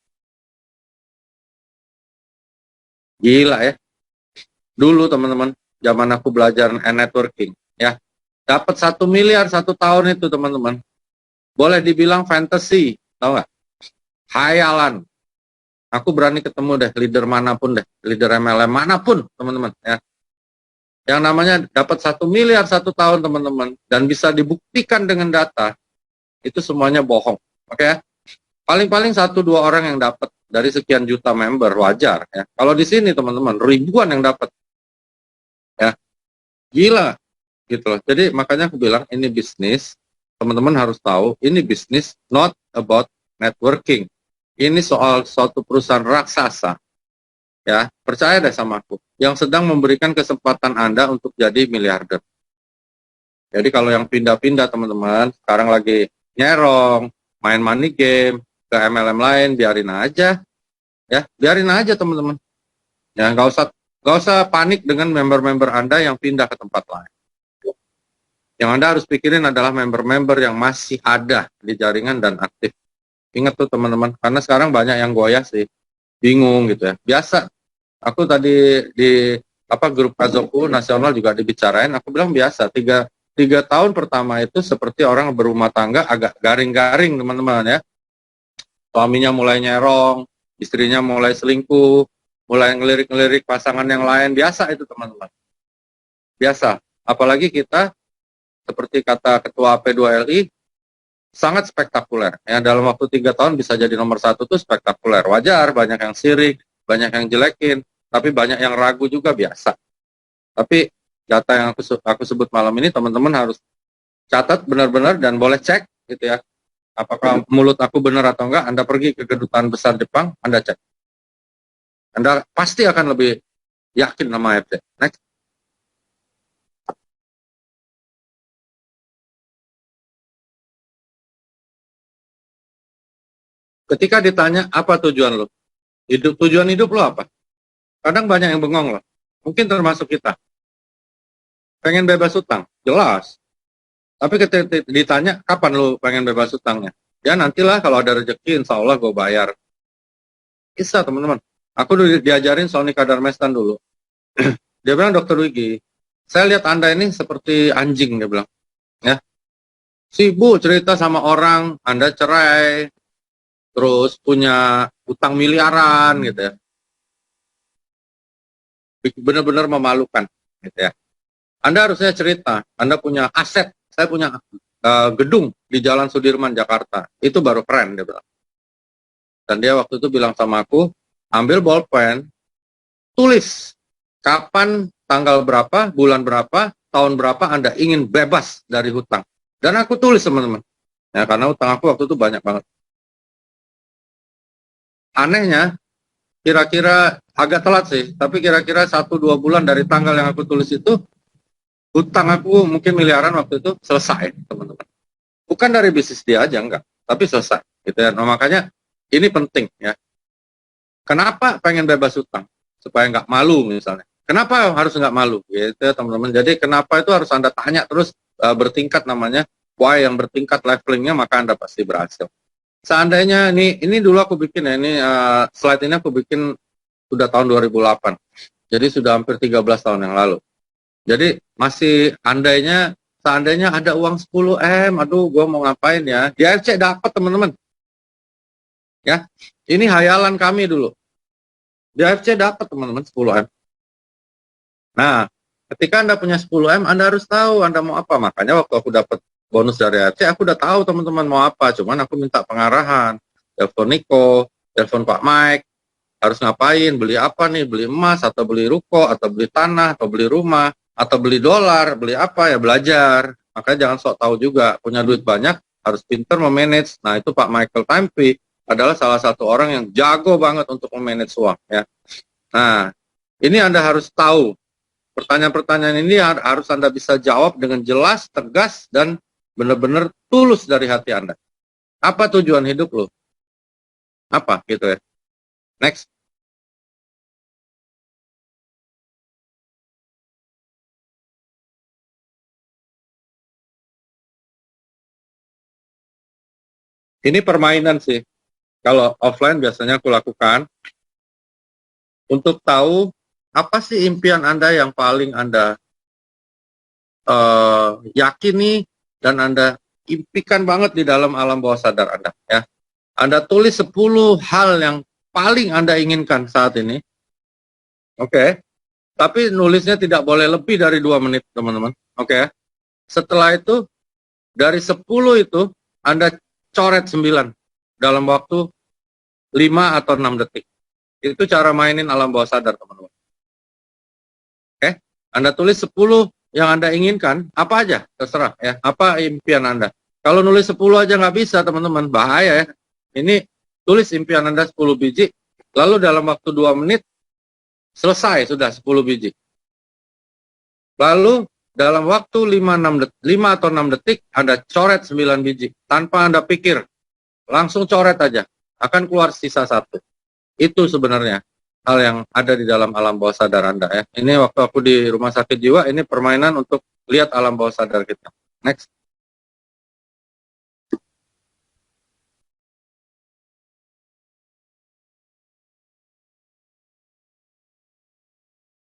S2: Gila ya. Dulu teman-teman, zaman aku belajar networking, ya, dapat 1 miliar 1 tahun itu teman-teman. Boleh dibilang fantasy, tahu nggak? Khayalan. Aku berani ketemu deh leader manapun deh, leader MLM manapun teman-teman ya. Yang namanya dapat 1 miliar 1 tahun teman-teman dan bisa dibuktikan dengan data itu semuanya bohong. Oke ya? Paling-paling 1-2 orang yang dapat dari sekian juta member wajar ya. Kalau di sini teman-teman ribuan yang dapat ya, gila gitu loh. Jadi makanya aku bilang ini bisnis, teman-teman harus tahu ini bisnis not about networking. Ini soal suatu perusahaan raksasa, ya percaya deh sama aku, yang sedang memberikan kesempatan Anda untuk jadi miliarder. Jadi kalau yang pindah-pindah teman-teman, sekarang lagi nyerong, main money game, ke MLM lain, biarin aja, ya biarin aja teman-teman. Ya nggak usah panik dengan member-member Anda yang pindah ke tempat lain. Yang Anda harus pikirin adalah member-member yang masih ada di jaringan dan aktif. Ingat tuh teman-teman, karena sekarang banyak yang goyah sih, bingung gitu ya. Biasa, aku tadi di grup Kazoku nasional juga dibicarain, aku bilang biasa, tiga tahun pertama itu seperti orang berumah tangga agak garing-garing teman-teman ya. Suaminya mulai nyerong, istrinya mulai selingkuh, mulai ngelirik-ngelirik pasangan yang lain, biasa itu teman-teman. Biasa, apalagi kita, seperti kata Ketua P2LI, sangat spektakuler. Ya, dalam waktu 3 tahun bisa jadi nomor 1 itu spektakuler. Wajar, banyak yang sirik, banyak yang jelekin, tapi banyak yang ragu juga biasa. Tapi data yang aku sebut malam ini teman-teman harus catat benar-benar dan boleh cek gitu ya. Apakah mulut aku benar atau enggak, Anda pergi ke Kedutaan Besar Jepang, Anda cek. Anda pasti akan lebih yakin sama AFC. Next. Ketika ditanya, apa tujuan lo? Tujuan hidup lo apa? Kadang banyak yang bengong loh. Mungkin termasuk kita. Pengen bebas utang? Jelas. Tapi ketika ditanya, kapan lo pengen bebas utangnya? Ya nantilah kalau ada rezeki, insya Allah gue bayar. Bisa teman-teman. Aku dulu diajarin Sony Kadarmestan dulu. Dia bilang, Dokter Wigi, saya lihat Anda ini seperti anjing, dia bilang. Ya, sibuk cerita sama orang, Anda cerai, terus punya utang miliaran gitu ya. Benar-benar memalukan gitu ya. Anda harusnya cerita, Anda punya aset, saya punya gedung di Jalan Sudirman, Jakarta. Itu baru keren, dia bilang. Dan dia waktu itu bilang sama aku, ambil bolpen, tulis kapan, tanggal berapa, bulan berapa, tahun berapa Anda ingin bebas dari hutang. Dan aku tulis teman-teman. Ya, karena hutang aku waktu itu banyak banget. Anehnya, kira-kira agak telat sih, tapi kira-kira 1-2 bulan dari tanggal yang aku tulis itu, hutang aku mungkin miliaran waktu itu selesai, teman-teman. Bukan dari bisnis dia aja, enggak. Tapi selesai. Gitu ya. Nah, makanya ini penting ya. Kenapa pengen bebas hutang? Supaya nggak malu misalnya. Kenapa harus nggak malu? Gitu ya, teman-teman. Jadi kenapa itu harus Anda tanya terus bertingkat namanya. Why yang bertingkat levelingnya, maka Anda pasti berhasil. Seandainya ini dulu aku bikin ya, ini slide ini aku bikin sudah tahun 2008. Jadi sudah hampir 13 tahun yang lalu. Jadi masih seandainya ada uang 10 M, aduh gue mau ngapain ya. Di AFC dapat teman-teman. Ya, ini hayalan kami dulu. Di AFC dapat teman-teman 10 M. Nah, ketika Anda punya 10 M, Anda harus tahu Anda mau apa. Makanya waktu aku dapat bonus dari AFC, aku udah tahu teman-teman mau apa. Cuman aku minta pengarahan. Telepon Niko, telepon Pak Mike. Harus ngapain, beli apa nih, beli emas, atau beli ruko, atau beli tanah, atau beli rumah, atau beli dolar, beli apa ya, belajar. Makanya jangan sok tahu juga, punya duit banyak, harus pinter memanage. Nah itu Pak Michael Tampi adalah salah satu orang yang jago banget untuk memanage uang ya. Nah, ini Anda harus tahu. Pertanyaan-pertanyaan ini harus Anda bisa jawab dengan jelas, tegas, dan benar-benar tulus dari hati Anda. Apa tujuan hidup lo? Apa gitu ya. Next. Ini permainan sih. Kalau offline biasanya aku lakukan untuk tahu apa sih impian Anda yang paling Anda yakini dan Anda impikan banget di dalam alam bawah sadar Anda. Ya. Anda tulis 10 hal yang paling Anda inginkan saat ini. Oke. Tapi nulisnya tidak boleh lebih dari 2 menit, teman-teman. Oke. Setelah itu, dari 10 itu, Anda coret 9 dalam waktu 5 atau 6 detik. Itu cara mainin alam bawah sadar, teman-teman. Oke. Anda tulis 10 yang Anda inginkan, apa aja, terserah ya. Apa impian Anda. Kalau nulis 10 aja nggak bisa, teman-teman, bahaya ya. Ini tulis impian Anda 10 biji, lalu dalam waktu 2 menit, selesai sudah 10 biji. Lalu dalam waktu 5 atau 6 detik, Anda coret 9 biji. Tanpa Anda pikir, langsung coret aja. Akan keluar sisa 1. Itu sebenarnya hal yang ada di dalam alam bawah sadar Anda ya. Ini waktu aku di rumah sakit jiwa, ini permainan untuk lihat alam bawah sadar kita. Next.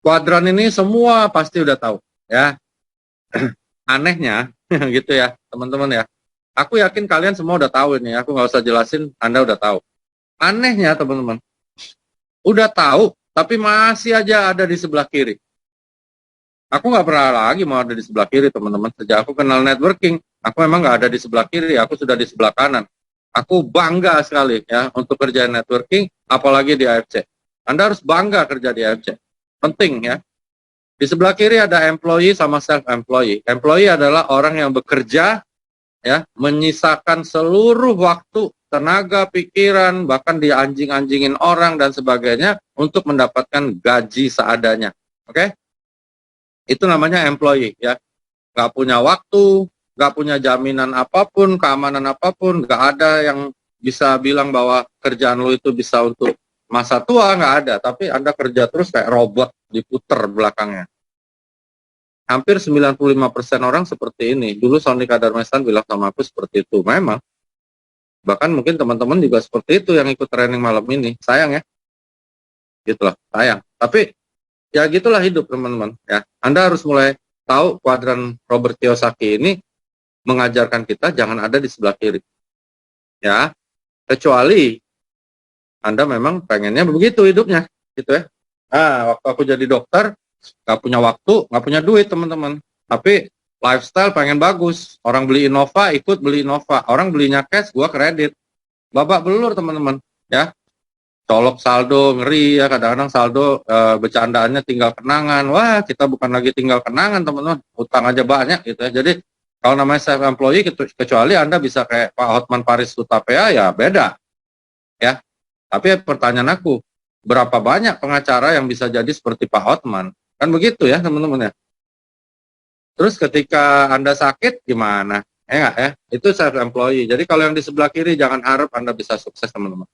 S2: Kuadran ini semua pasti udah tahu ya. Anehnya gitu ya teman-teman ya. Aku yakin kalian semua udah tahu ini. Aku nggak usah jelasin, Anda udah tahu. Anehnya teman-teman, udah tahu tapi masih aja ada di sebelah kiri. Aku nggak pernah lagi mau ada di sebelah kiri teman-teman. Sejak aku kenal networking, aku memang nggak ada di sebelah kiri. Aku sudah di sebelah kanan. Aku bangga sekali ya untuk kerjaan networking, apalagi di AFC. Anda harus bangga kerja di AFC. Penting ya. Di sebelah kiri ada employee sama self-employee. Employee adalah orang yang bekerja, ya, menyisakan seluruh waktu, tenaga, pikiran, bahkan dianjing-anjingin orang dan sebagainya untuk mendapatkan gaji seadanya. Oke? Itu namanya employee, ya. Nggak punya waktu, nggak punya jaminan apapun, keamanan apapun, nggak ada yang bisa bilang bahwa kerjaan lo itu bisa untuk masa tua, nggak ada. Tapi Anda kerja terus kayak robot, diputer belakangnya. Hampir 95% orang seperti ini. Dulu Sony Kadarmasan bilang sama aku seperti itu. Memang. Bahkan mungkin teman-teman juga seperti itu yang ikut training malam ini. Sayang ya. Gitu loh, sayang. Tapi ya gitulah hidup teman-teman. Ya, Anda harus mulai tahu kuadran Robert Kiyosaki ini mengajarkan kita jangan ada di sebelah kiri. Ya, kecuali Anda memang pengennya begitu hidupnya, gitu ya. Waktu aku jadi dokter, nggak punya waktu, nggak punya duit teman-teman. Tapi lifestyle pengen bagus. Orang beli Innova, ikut beli Innova. Orang belinya cash, gua kredit. Babak belur teman-teman, ya. Colok saldo, ngeri ya. Kadang-kadang saldo bercandaannya tinggal kenangan. Wah, kita bukan lagi tinggal kenangan teman-teman. Utang aja banyak gitu ya. Jadi kalau namanya self-employee, kecuali Anda bisa kayak Pak Hotman Paris Hutapea, ya beda. Ya. Tapi pertanyaan aku, berapa banyak pengacara yang bisa jadi seperti Pak Hotman? Kan begitu ya teman-teman ya. Terus ketika Anda sakit gimana? Enggak ya? Itu self-employee. Jadi kalau yang di sebelah kiri jangan harap Anda bisa sukses teman-teman.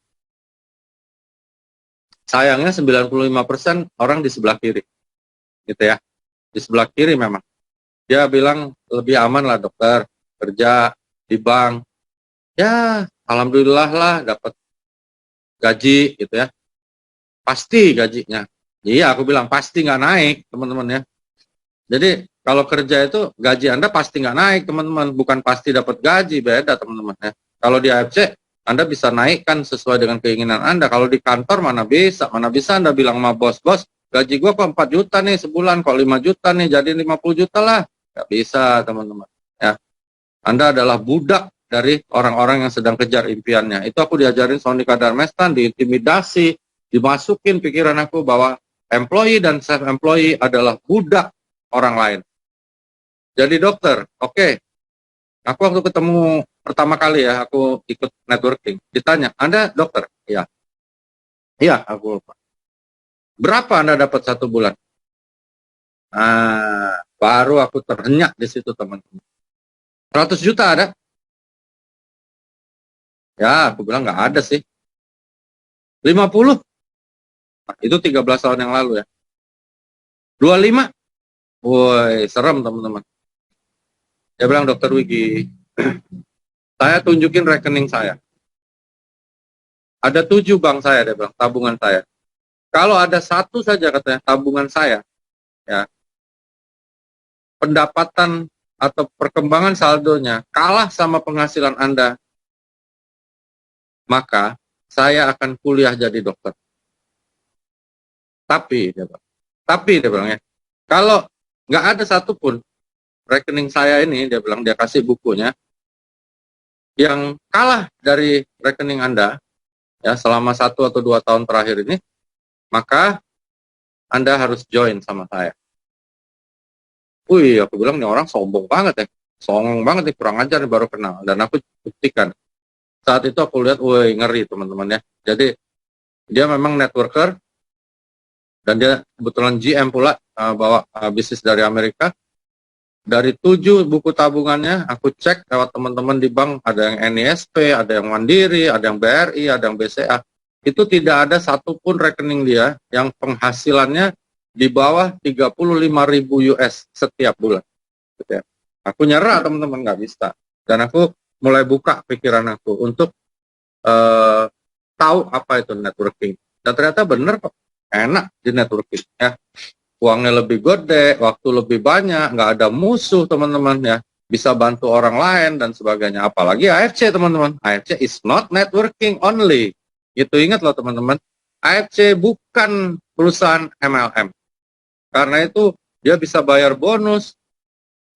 S2: Sayangnya 95% orang di sebelah kiri. Gitu ya. Di sebelah kiri memang. Dia bilang lebih aman lah dokter, kerja di bank. Ya, alhamdulillah lah dapat gaji gitu ya. Pasti gajinya. Iya, aku bilang pasti nggak naik teman-teman ya. Jadi kalau kerja itu gaji Anda pasti nggak naik teman-teman, bukan pasti dapat gaji, beda teman-teman ya. Kalau di AFC Anda bisa naikkan sesuai dengan keinginan Anda. Kalau di kantor mana bisa Anda bilang sama bos, gaji gua kok 4 juta nih sebulan, kok 5 juta nih, jadi 50 juta lah. Nggak bisa teman-teman ya. Anda adalah budak dari orang-orang yang sedang kejar impiannya. Itu aku diajarin Sony Kadarmasan, diintimidasi, dimasukin pikiran aku bahwa employee dan self-employee adalah budak orang lain. Jadi dokter, oke. Aku waktu ketemu pertama kali ya, aku ikut networking. Ditanya, Anda dokter? Iya. Iya, aku lupa. Berapa Anda dapat 1 bulan? Baru aku terhenyak di situ teman-teman. 100 juta ada? Ya, aku bilang nggak ada sih. 50? Nah, itu 13 tahun yang lalu ya. 25? Woi, serem teman-teman. Dia bilang, Dokter Wigi, saya tunjukin rekening saya. Ada 7 bank saya, dia bilang, tabungan saya. Kalau ada 1 saja katanya tabungan saya, ya, pendapatan atau perkembangan saldonya kalah sama penghasilan Anda, maka saya akan kuliah jadi dokter. Tapi dia bilang ya, kalau nggak ada satupun rekening saya ini, dia bilang, dia kasih bukunya, yang kalah dari rekening Anda, ya, selama 1 atau 2 tahun terakhir ini, maka Anda harus join sama saya. Wih, aku bilang, nih orang sombong banget ya. Songong banget nih, kurang ajar nih, baru kenal. Dan aku buktikan. Saat itu aku lihat, wih, ngeri teman-teman ya. Jadi, dia memang networker, dan dia kebetulan GM pula, bawa bisnis dari Amerika. Dari 7 buku tabungannya, aku cek lewat teman-teman di bank, ada yang NISP, ada yang Mandiri, ada yang BRI, ada yang BCA. Itu tidak ada satupun rekening dia yang penghasilannya di bawah 35.000 US setiap bulan. Gitu ya. Aku nyerah teman-teman, nggak bisa. Dan aku mulai buka pikiran aku untuk tahu apa itu networking. Dan ternyata bener kok, enak di networking ya. Uangnya lebih gede, waktu lebih banyak, nggak ada musuh teman-teman ya. Bisa bantu orang lain dan sebagainya. Apalagi AFC teman-teman. AFC is not networking only. Itu ingat loh teman-teman. AFC bukan perusahaan MLM. Karena itu dia bisa bayar bonus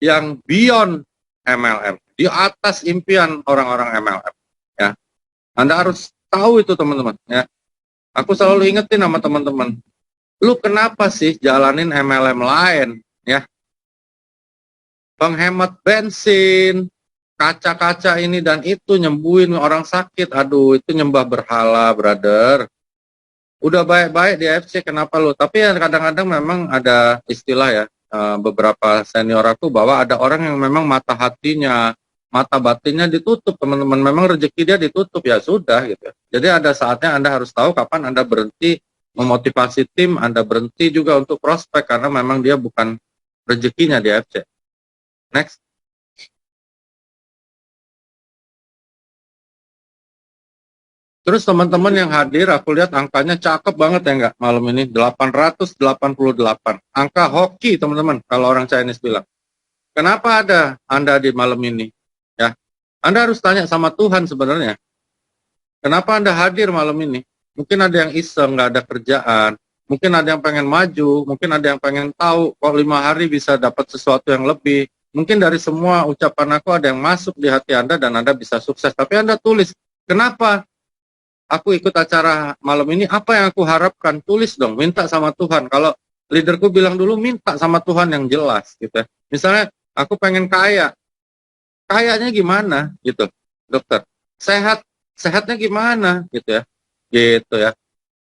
S2: yang beyond MLM. Di atas impian orang-orang MLM. Ya. Anda harus tahu itu teman-teman. Ya. Aku selalu ingetin sama teman-teman. Lu kenapa sih jalanin MLM lain? Ya. Penghemat bensin, kaca-kaca ini dan itu, nyembuhin orang sakit. Aduh, itu nyembah berhala, brother. Udah baik-baik di AFC, kenapa lu? Tapi ya kadang-kadang memang ada istilah ya, beberapa senior aku, bahwa ada orang yang memang mata hatinya mata batinnya ditutup, teman-teman. Memang rezeki dia ditutup, ya sudah gitu. Jadi ada saatnya Anda harus tahu kapan Anda berhenti memotivasi tim, Anda berhenti juga untuk prospek karena memang dia bukan rezekinya di AFC. Next. Terus teman-teman yang hadir, aku lihat angkanya cakep banget ya enggak malam ini, 888. Angka hoki teman-teman, kalau orang Chinese bilang. Kenapa ada Anda di malam ini? Ya, Anda harus tanya sama Tuhan sebenarnya. Kenapa Anda hadir malam ini? Mungkin ada yang iseng, nggak ada kerjaan. Mungkin ada yang pengen maju, mungkin ada yang pengen tahu kok 5 hari bisa dapat sesuatu yang lebih. Mungkin dari semua ucapan aku ada yang masuk di hati Anda dan Anda bisa sukses. Tapi Anda tulis, kenapa aku ikut acara malam ini, apa yang aku harapkan? Tulis dong, minta sama Tuhan. Kalau leaderku bilang dulu, minta sama Tuhan yang jelas gitu ya. Misalnya, aku pengen kaya. Kayanya gimana gitu, dokter? Sehatnya gimana gitu ya. Gitu ya.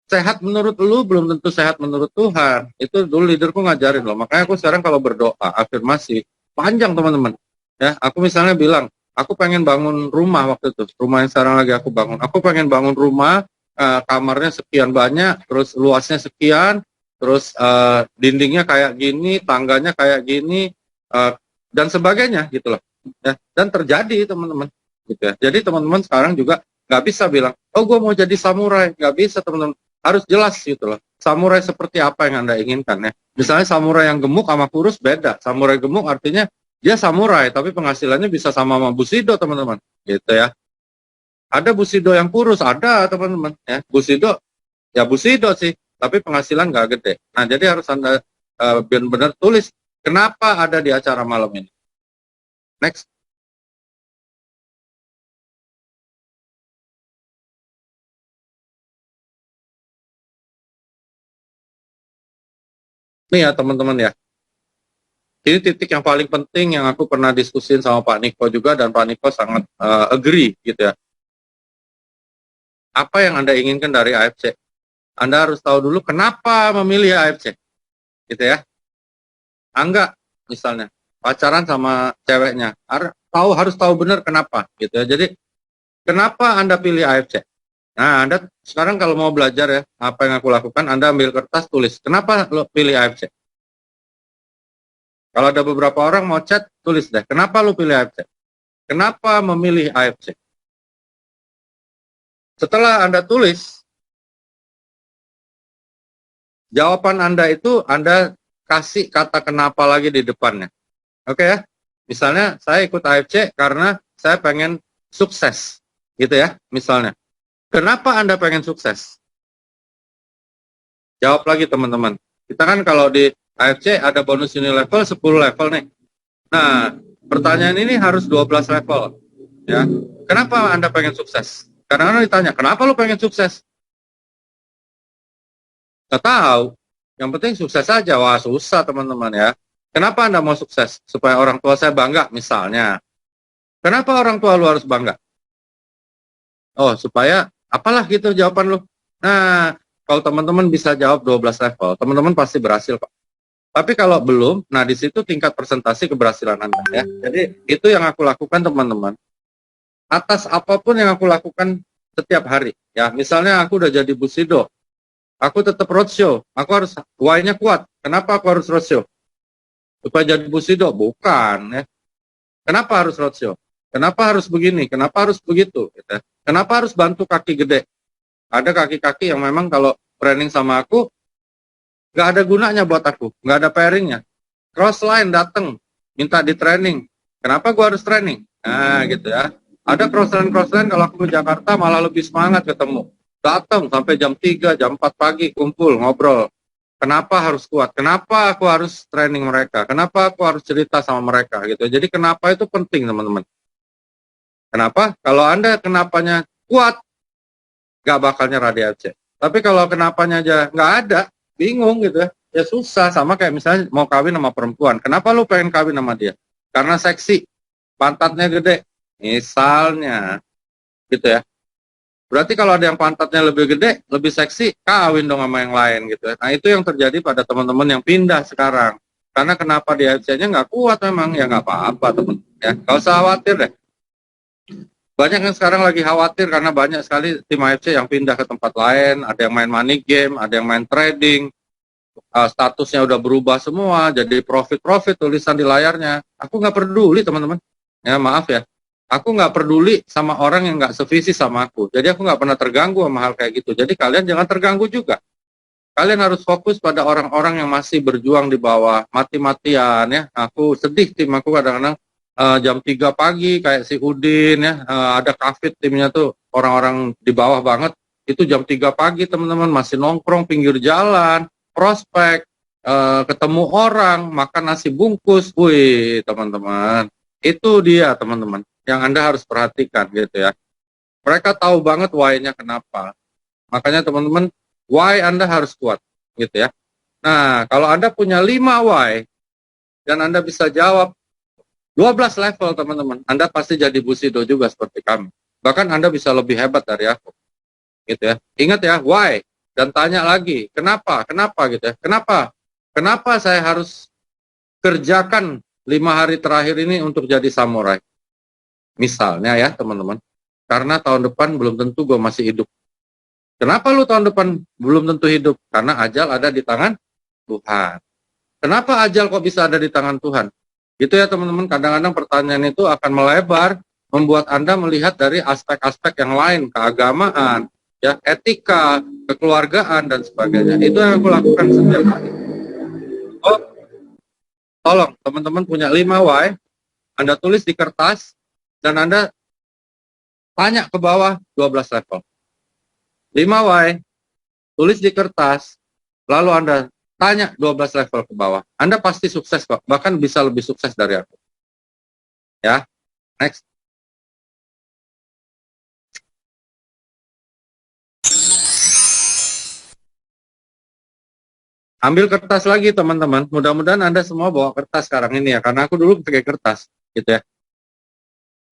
S2: Sehat menurut lu belum tentu sehat menurut Tuhan. Itu dulu leaderku ngajarin loh. Makanya aku sekarang kalau berdoa, afirmasi, panjang teman-teman. Ya, aku misalnya bilang, aku pengen bangun rumah waktu itu. Rumah yang sekarang lagi aku bangun. Aku pengen bangun rumah, kamarnya sekian banyak, terus luasnya sekian, terus dindingnya kayak gini, tangganya kayak gini, dan sebagainya gitu loh. Ya, dan terjadi teman-teman. Gitu ya. Jadi teman-teman sekarang juga nggak bisa bilang, oh gue mau jadi samurai. Nggak bisa teman-teman. Harus jelas gitu loh. Samurai seperti apa yang Anda inginkan ya. Misalnya samurai yang gemuk sama kurus beda. Samurai gemuk artinya dia samurai, tapi penghasilannya bisa sama Bushido teman-teman. Gitu ya. Ada Bushido yang kurus, ada teman-teman. Ya. Bushido, ya Bushido sih. Tapi penghasilan nggak gede. Nah jadi harus Anda benar-benar tulis kenapa ada di acara malam ini. Next. Nih ya teman-teman ya. Ini titik yang paling penting yang aku pernah diskusin sama Pak Niko juga, dan Pak Niko sangat agree gitu ya. Apa yang Anda inginkan dari AFC? Anda harus tahu dulu kenapa memilih AFC. Gitu ya. Angga misalnya pacaran sama ceweknya, harus tahu benar kenapa gitu ya. Jadi kenapa Anda pilih AFC? Nah, Anda sekarang kalau mau belajar ya, apa yang aku lakukan, Anda ambil kertas, tulis, kenapa lo pilih AFC? Kalau ada beberapa orang mau chat, tulis deh, kenapa lo pilih AFC? Kenapa memilih AFC? Setelah Anda tulis, jawaban Anda itu Anda kasih kata kenapa lagi di depannya. Oke ya? Misalnya, saya ikut AFC karena saya pengen sukses. Gitu ya, misalnya. Kenapa Anda pengen sukses? Jawab lagi teman-teman. Kita kan kalau di AFC ada bonus uni level 10 level nih. Nah, pertanyaan ini harus 12 level. Ya. Kenapa Anda pengen sukses? Karena Anda ditanya, kenapa lu pengen sukses? Nggak tahu. Yang penting sukses saja. Wah, susah teman-teman ya. Kenapa Anda mau sukses? Supaya orang tua saya bangga misalnya. Kenapa orang tua lu harus bangga? Oh, supaya apalah gitu jawaban lu. Nah, kalau teman-teman bisa jawab 12 level, teman-teman pasti berhasil kok. Tapi kalau belum, nah di situ tingkat presentasi keberhasilan Anda ya. Jadi itu yang aku lakukan teman-teman. Atas apapun yang aku lakukan setiap hari. Ya, misalnya aku udah jadi Bushido, aku tetap roadshow. Aku harus why-nya kuat. Kenapa aku harus roadshow? Supaya jadi Bushido? Bukan ya. Kenapa harus roadshow? Kenapa harus begini? Kenapa harus begitu? Gitu. Kenapa harus bantu kaki gede? Ada kaki-kaki yang memang kalau training sama aku, nggak ada gunanya buat aku. Nggak ada pairingnya. Crossline dateng, minta di training. Kenapa gua harus training? Nah, gitu ya. Ada crossline kalau aku ke Jakarta malah lebih semangat ketemu. Datang sampai jam 3, jam 4 pagi, kumpul, ngobrol. Kenapa harus kuat? Kenapa aku harus training mereka? Kenapa aku harus cerita sama mereka? Gitu. Jadi kenapa itu penting, teman-teman. Kenapa? Kalau Anda kenapanya kuat, nggak bakal nyerah di AFC. Tapi kalau kenapanya aja nggak ada, bingung gitu ya. Ya susah, sama kayak misalnya mau kawin sama perempuan. Kenapa lu pengen kawin sama dia? Karena seksi, pantatnya gede. Misalnya, gitu ya. Berarti kalau ada yang pantatnya lebih gede, lebih seksi, kawin dong sama yang lain gitu ya. Nah itu yang terjadi pada teman-teman yang pindah sekarang. Karena kenapa di AFC-nya nggak kuat memang, ya nggak apa-apa teman. Ya, nggak usah khawatir deh. Banyak yang sekarang lagi khawatir karena banyak sekali tim AFC yang pindah ke tempat lain, ada yang main money game, ada yang main trading, statusnya udah berubah semua, jadi profit-profit tulisan di layarnya. Aku nggak peduli teman-teman, ya maaf ya. Aku nggak peduli sama orang yang nggak sevisi sama aku. Jadi aku nggak pernah terganggu sama hal kayak gitu. Jadi kalian jangan terganggu juga. Kalian harus fokus pada orang-orang yang masih berjuang di bawah, mati-matian ya. Aku sedih tim aku kadang-kadang jam 3 pagi kayak si Udin ya, ada Kafit timnya tuh orang-orang di bawah banget. Itu jam 3 pagi teman-teman masih nongkrong pinggir jalan, prospek, ketemu orang, makan nasi bungkus. Wih, teman-teman. Itu dia, teman-teman, yang Anda harus perhatikan gitu ya. Mereka tahu banget why-nya kenapa. Makanya teman-teman, why Anda harus kuat gitu ya. Nah, kalau Anda punya 5 why dan Anda bisa jawab 12 level, teman-teman, Anda pasti jadi Busido juga seperti kami. Bahkan Anda bisa lebih hebat dari aku. Gitu ya. Ingat ya, why? Dan tanya lagi, kenapa? Kenapa gitu ya? Kenapa? Kenapa saya harus kerjakan 5 hari terakhir ini untuk jadi samurai? Misalnya ya, teman-teman. Karena tahun depan belum tentu gue masih hidup. Kenapa lu tahun depan belum tentu hidup? Karena ajal ada di tangan Tuhan. Kenapa ajal kok bisa ada di tangan Tuhan? Gitu ya teman-teman, kadang-kadang pertanyaan itu akan melebar, membuat Anda melihat dari aspek-aspek yang lain, keagamaan, ya, etika, kekeluargaan, dan sebagainya. Itu yang aku lakukan setiap hari. Oh, tolong, teman-teman punya 5 why, Anda tulis di kertas, dan Anda tanya ke bawah 12 level. 5 why, tulis di kertas, lalu Anda tanya 12 level ke bawah. Anda pasti sukses kok, bahkan bisa lebih sukses dari aku. Ya, next. Ambil kertas lagi teman-teman, mudah-mudahan Anda semua bawa kertas sekarang ini ya, karena aku dulu pakai kertas, gitu ya.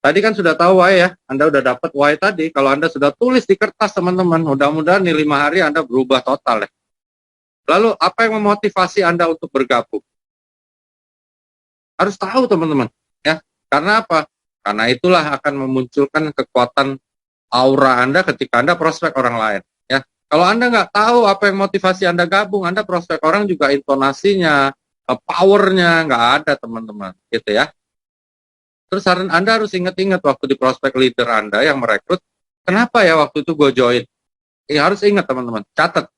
S2: Tadi kan sudah tahu why ya, Anda udah dapat why tadi, kalau Anda sudah tulis di kertas teman-teman, mudah-mudahan di 5 hari Anda berubah total ya. Lalu apa yang memotivasi Anda untuk bergabung? Harus tahu teman-teman, ya. Karena apa? Karena itulah akan memunculkan kekuatan aura Anda ketika Anda prospek orang lain. Ya, kalau Anda nggak tahu apa yang motivasi Anda gabung, Anda prospek orang juga intonasinya, powernya nggak ada teman-teman, gitu ya. Terus Anda harus ingat-ingat waktu di prospek leader Anda yang merekrut, kenapa ya waktu itu gue join? Ya harus ingat teman-teman, catat.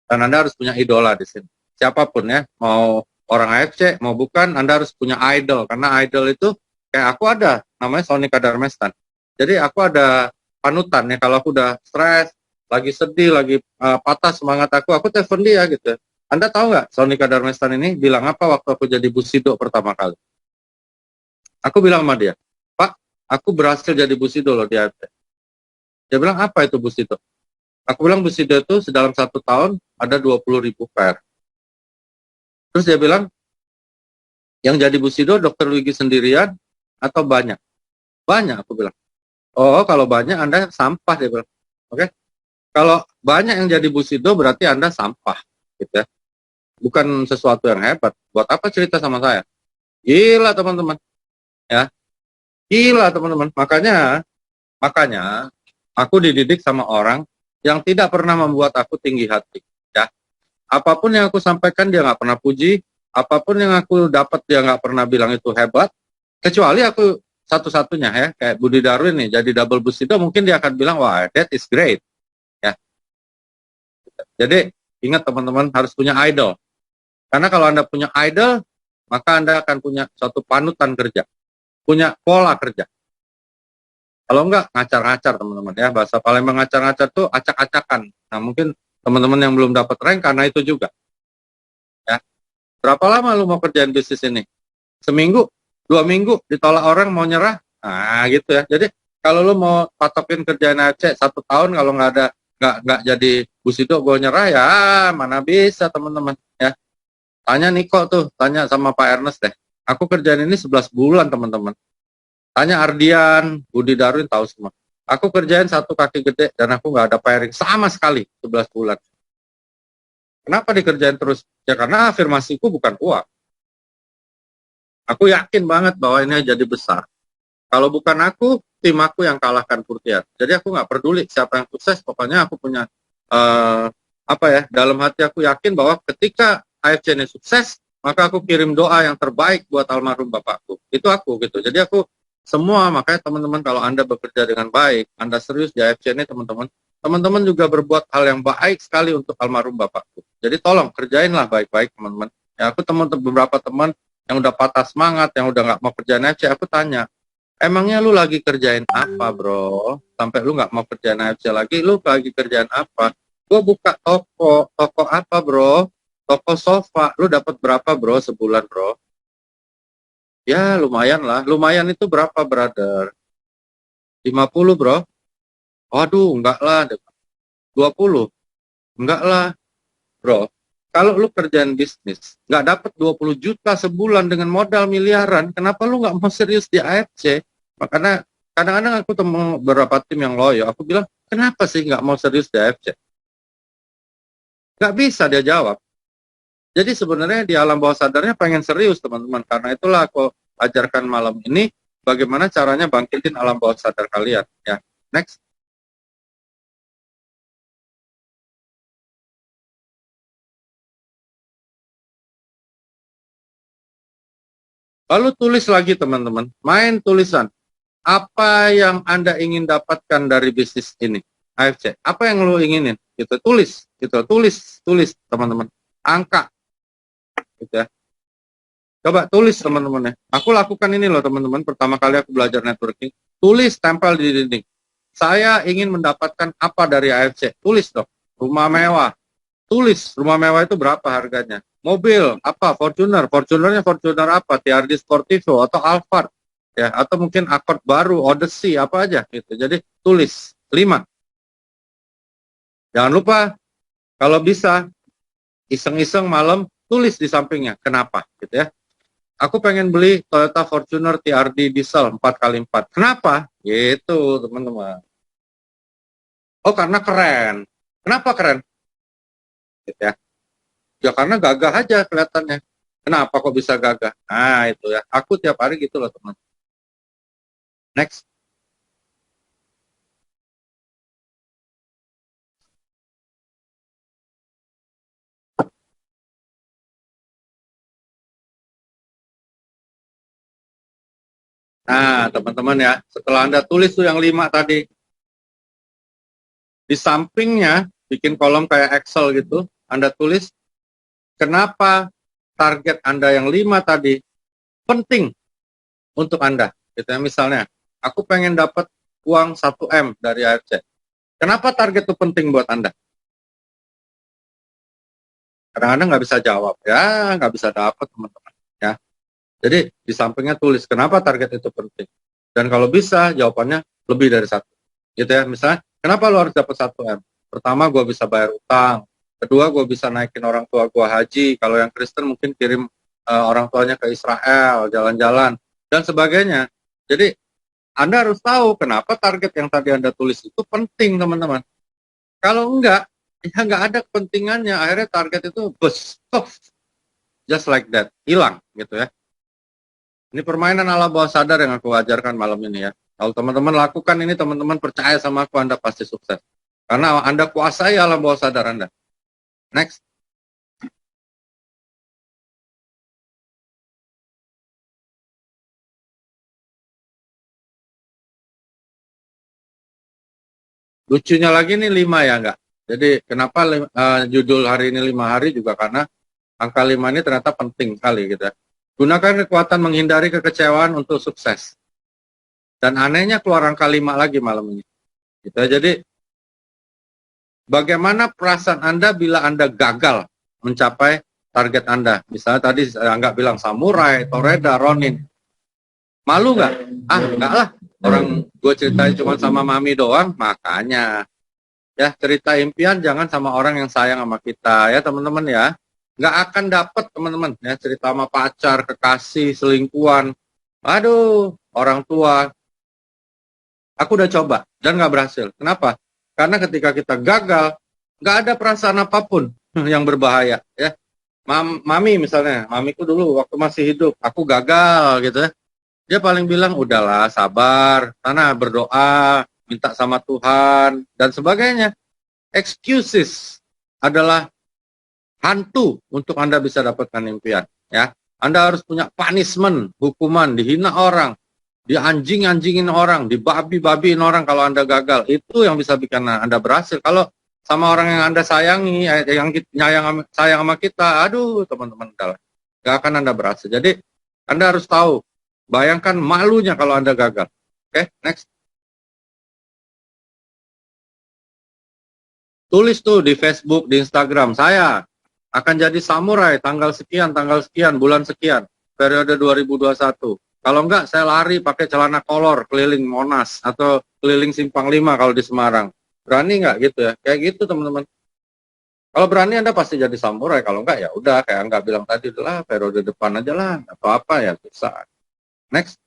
S2: Dan Anda harus punya idola di sini. Siapapun ya, mau orang AFC, mau bukan, Anda harus punya idol. Karena idol itu, kayak aku ada, namanya Sony Kadarmestan. Jadi aku ada panutan ya, kalau aku udah stres, lagi sedih, lagi patah semangat aku telepon dia gitu. Anda tahu nggak Sony Kadarmestan ini bilang apa waktu aku jadi Busido pertama kali? Aku bilang sama dia, Pak, aku berhasil jadi Busido loh di AFC. Dia bilang, apa itu Busido? Aku bilang Busido itu dalam 1 tahun ada 20.000 PR. Terus dia bilang, yang jadi Busido Dokter Luigi sendirian atau banyak? Banyak, aku bilang. Oh, kalau banyak Anda sampah, dia bilang. Oke? Kalau banyak yang jadi Busido berarti Anda sampah, gitu ya. Bukan sesuatu yang hebat. Buat apa cerita sama saya? Gila, teman-teman. Ya. Gila, teman-teman. Makanya aku dididik sama orang yang tidak pernah membuat aku tinggi hati. Ya. Apapun yang aku sampaikan dia nggak pernah puji, apapun yang aku dapat dia nggak pernah bilang itu hebat, kecuali aku satu-satunya ya, kayak Budi Darwin nih, jadi double Busido, mungkin dia akan bilang, wah, that is great. Ya. Jadi, ingat teman-teman, harus punya idol. Karena kalau Anda punya idol, maka Anda akan punya suatu panutan kerja, punya pola kerja. Kalau enggak, ngacar-ngacar teman-teman ya, bahasa Palembang ngacar-ngacar tuh acak-acakan. Nah, mungkin teman-teman yang belum dapat rank karena itu juga. Ya. Berapa lama lu mau kerjain bisnis ini? Seminggu, 2 minggu, ditolak orang mau nyerah? Nah, gitu ya. Jadi, kalau lu mau patokin kerjaan AFC 1 tahun, kalau nggak jadi Busido, gue nyerah, ya mana bisa teman-teman. Ya. Tanya Niko tuh, tanya sama Pak Ernest deh. Aku kerjaan ini 11 bulan teman-teman. Tanya Ardian, Budi Darwin tahu semua. Aku kerjain 1 kaki gede dan aku nggak ada pairing sama sekali 11 bulan. Kenapa dikerjain terus? Ya karena afirmasiku bukan uang. Aku yakin banget bahwa ini jadi besar. Kalau bukan aku, tim aku yang kalahkan Purtian. Jadi aku nggak peduli siapa yang sukses, pokoknya aku punya dalam hati aku yakin bahwa ketika AFC ini sukses, maka aku kirim doa yang terbaik buat almarhum bapakku. Itu aku gitu. Jadi aku semua, makanya teman-teman kalau Anda bekerja dengan baik, Anda serius di AFC ini teman-teman juga berbuat hal yang baik sekali untuk almarhum bapakku. Jadi tolong kerjainlah baik-baik teman-teman. Ya, aku beberapa teman yang udah patah semangat, yang udah nggak mau kerjain AFC, aku tanya, emangnya lu lagi kerjain apa bro? Sampai lu nggak mau kerjain AFC lagi, lu lagi kerjain apa? Gue buka toko apa bro? Toko sofa, lu dapat berapa bro sebulan bro? Ya lumayan lah, lumayan itu berapa brother? 50 bro? Waduh enggak lah, 20? Enggak lah bro. Kalau lu kerjaan bisnis, nggak dapat 20 juta sebulan dengan modal miliaran, kenapa lu nggak mau serius di AFC? Makanya kadang-kadang aku temu beberapa tim yang loyo, aku bilang, kenapa sih nggak mau serius di AFC? Nggak bisa dia jawab. Jadi sebenarnya di alam bawah sadarnya pengen serius teman-teman. Karena itulah aku ajarkan malam ini, bagaimana caranya bangkitin alam bawah sadar kalian. Ya, next. Lalu tulis lagi teman-teman, main tulisan. Apa yang Anda ingin dapatkan dari bisnis ini? AFC. Apa yang lo inginin? Gitu, tulis, teman-teman. Angka, gitu ya. Coba tulis teman-teman ya. Aku lakukan ini loh teman-teman. Pertama kali aku belajar networking. Tulis, tempel di dinding. Saya ingin mendapatkan apa dari AFC? Tulis dong. Rumah mewah. Tulis, rumah mewah itu berapa harganya? Mobil, apa? Fortuner. Fortunernya Fortuner apa? TRD Sportivo atau Alphard. Ya, atau mungkin Accord baru, Odyssey, apa aja gitu. Jadi tulis 5. Jangan lupa kalau bisa iseng-iseng malam tulis di sampingnya. Kenapa gitu ya? Aku pengen beli Toyota Fortuner TRD diesel 4x4. Kenapa? Gitu, teman-teman. Oh, karena keren. Kenapa keren? Gitu ya. Ya karena gagah aja kelihatannya. Kenapa kok bisa gagah? Nah, itu ya. Aku tiap hari gitu loh, teman. Next. Nah, teman-teman ya, setelah Anda tulis tuh yang 5 tadi, di sampingnya bikin kolom kayak Excel gitu, Anda tulis kenapa target Anda yang 5 tadi penting untuk Anda. Gitu ya, misalnya, aku pengen dapat uang 1M dari AFC. Kenapa target itu penting buat Anda? Kadang-kadang nggak bisa jawab, ya nggak bisa dapat teman-teman. Ya, jadi di sampingnya tulis kenapa target itu penting. Dan kalau bisa jawabannya lebih dari 1. Gitu ya, misalnya kenapa lo harus dapat 1M? Pertama, gue bisa bayar utang. Kedua, gue bisa naikin orang tua gue haji. Kalau yang Kristen mungkin kirim orang tuanya ke Israel, jalan-jalan, dan sebagainya. Jadi, Anda harus tahu kenapa target yang tadi Anda tulis itu penting, teman-teman. Kalau enggak, ya nggak ada kepentingannya. Akhirnya target itu just like that, hilang gitu ya. Ini permainan ala bawah sadar yang aku ajarkan malam ini ya. Kalau teman-teman lakukan ini, teman-teman percaya sama aku, Anda pasti sukses. Karena Anda kuasai alam bawah sadar Anda. Next. Lucunya lagi nih 5 ya enggak? Jadi kenapa judul hari ini 5 hari juga karena angka 5 ini ternyata penting sekali gitu ya. Gunakan kekuatan menghindari kekecewaan untuk sukses. Dan anehnya keluar angka 5 lagi malam ini. Gitu ya. Jadi bagaimana perasaan Anda bila Anda gagal mencapai target Anda? Misalnya tadi Angga bilang samurai, toreda, ronin. Malu nggak? Ah, enggak lah. Orang gue ceritain cuma sama mami doang, makanya. Ya, cerita impian jangan sama orang yang sayang sama kita ya teman-teman ya. Nggak akan dapet teman-teman ya, cerita sama pacar, kekasih, selingkuhan. Aduh, orang tua. Aku udah coba dan nggak berhasil. Kenapa? Karena ketika kita gagal, nggak ada perasaan apapun yang berbahaya ya. Mami misalnya, mamiku dulu waktu masih hidup, aku gagal gitu ya. Dia paling bilang, udahlah, sabar, sana berdoa, minta sama Tuhan, dan sebagainya. Excuses adalah hantu untuk Anda bisa dapatkan impian. Ya, Anda harus punya punishment, hukuman, dihina orang, dianjing-anjingin orang, dibabi-babiin orang kalau Anda gagal. Itu yang bisa bikin Anda berhasil. Kalau sama orang yang Anda sayangi, yang sayang sama kita, aduh teman-teman, gak akan Anda berhasil. Jadi Anda harus tahu, bayangkan malunya kalau Anda gagal. Oke, next. Tulis tuh di Facebook, di Instagram, saya akan jadi samurai tanggal sekian, bulan sekian, periode 2021. Kalau enggak, saya lari pakai celana kolor keliling Monas atau keliling Simpang 5 kalau di Semarang. Berani nggak gitu ya? Kayak gitu teman-teman. Kalau berani Anda pasti jadi samurai. Kalau enggak ya udah kayak enggak bilang tadi lah, periode depan aja lah atau apa ya susah. Next.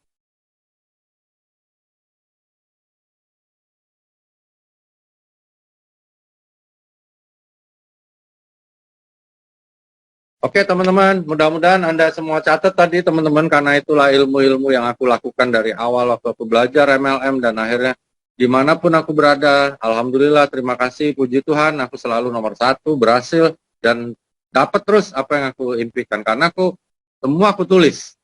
S2: Oke teman-teman, mudah-mudahan Anda semua catat tadi teman-teman, karena itulah ilmu-ilmu yang aku lakukan dari awal waktu aku belajar MLM, dan akhirnya dimanapun aku berada, Alhamdulillah, terima kasih, puji Tuhan, aku selalu nomor 1, berhasil, dan dapat terus apa yang aku impikan, karena semua aku tulis.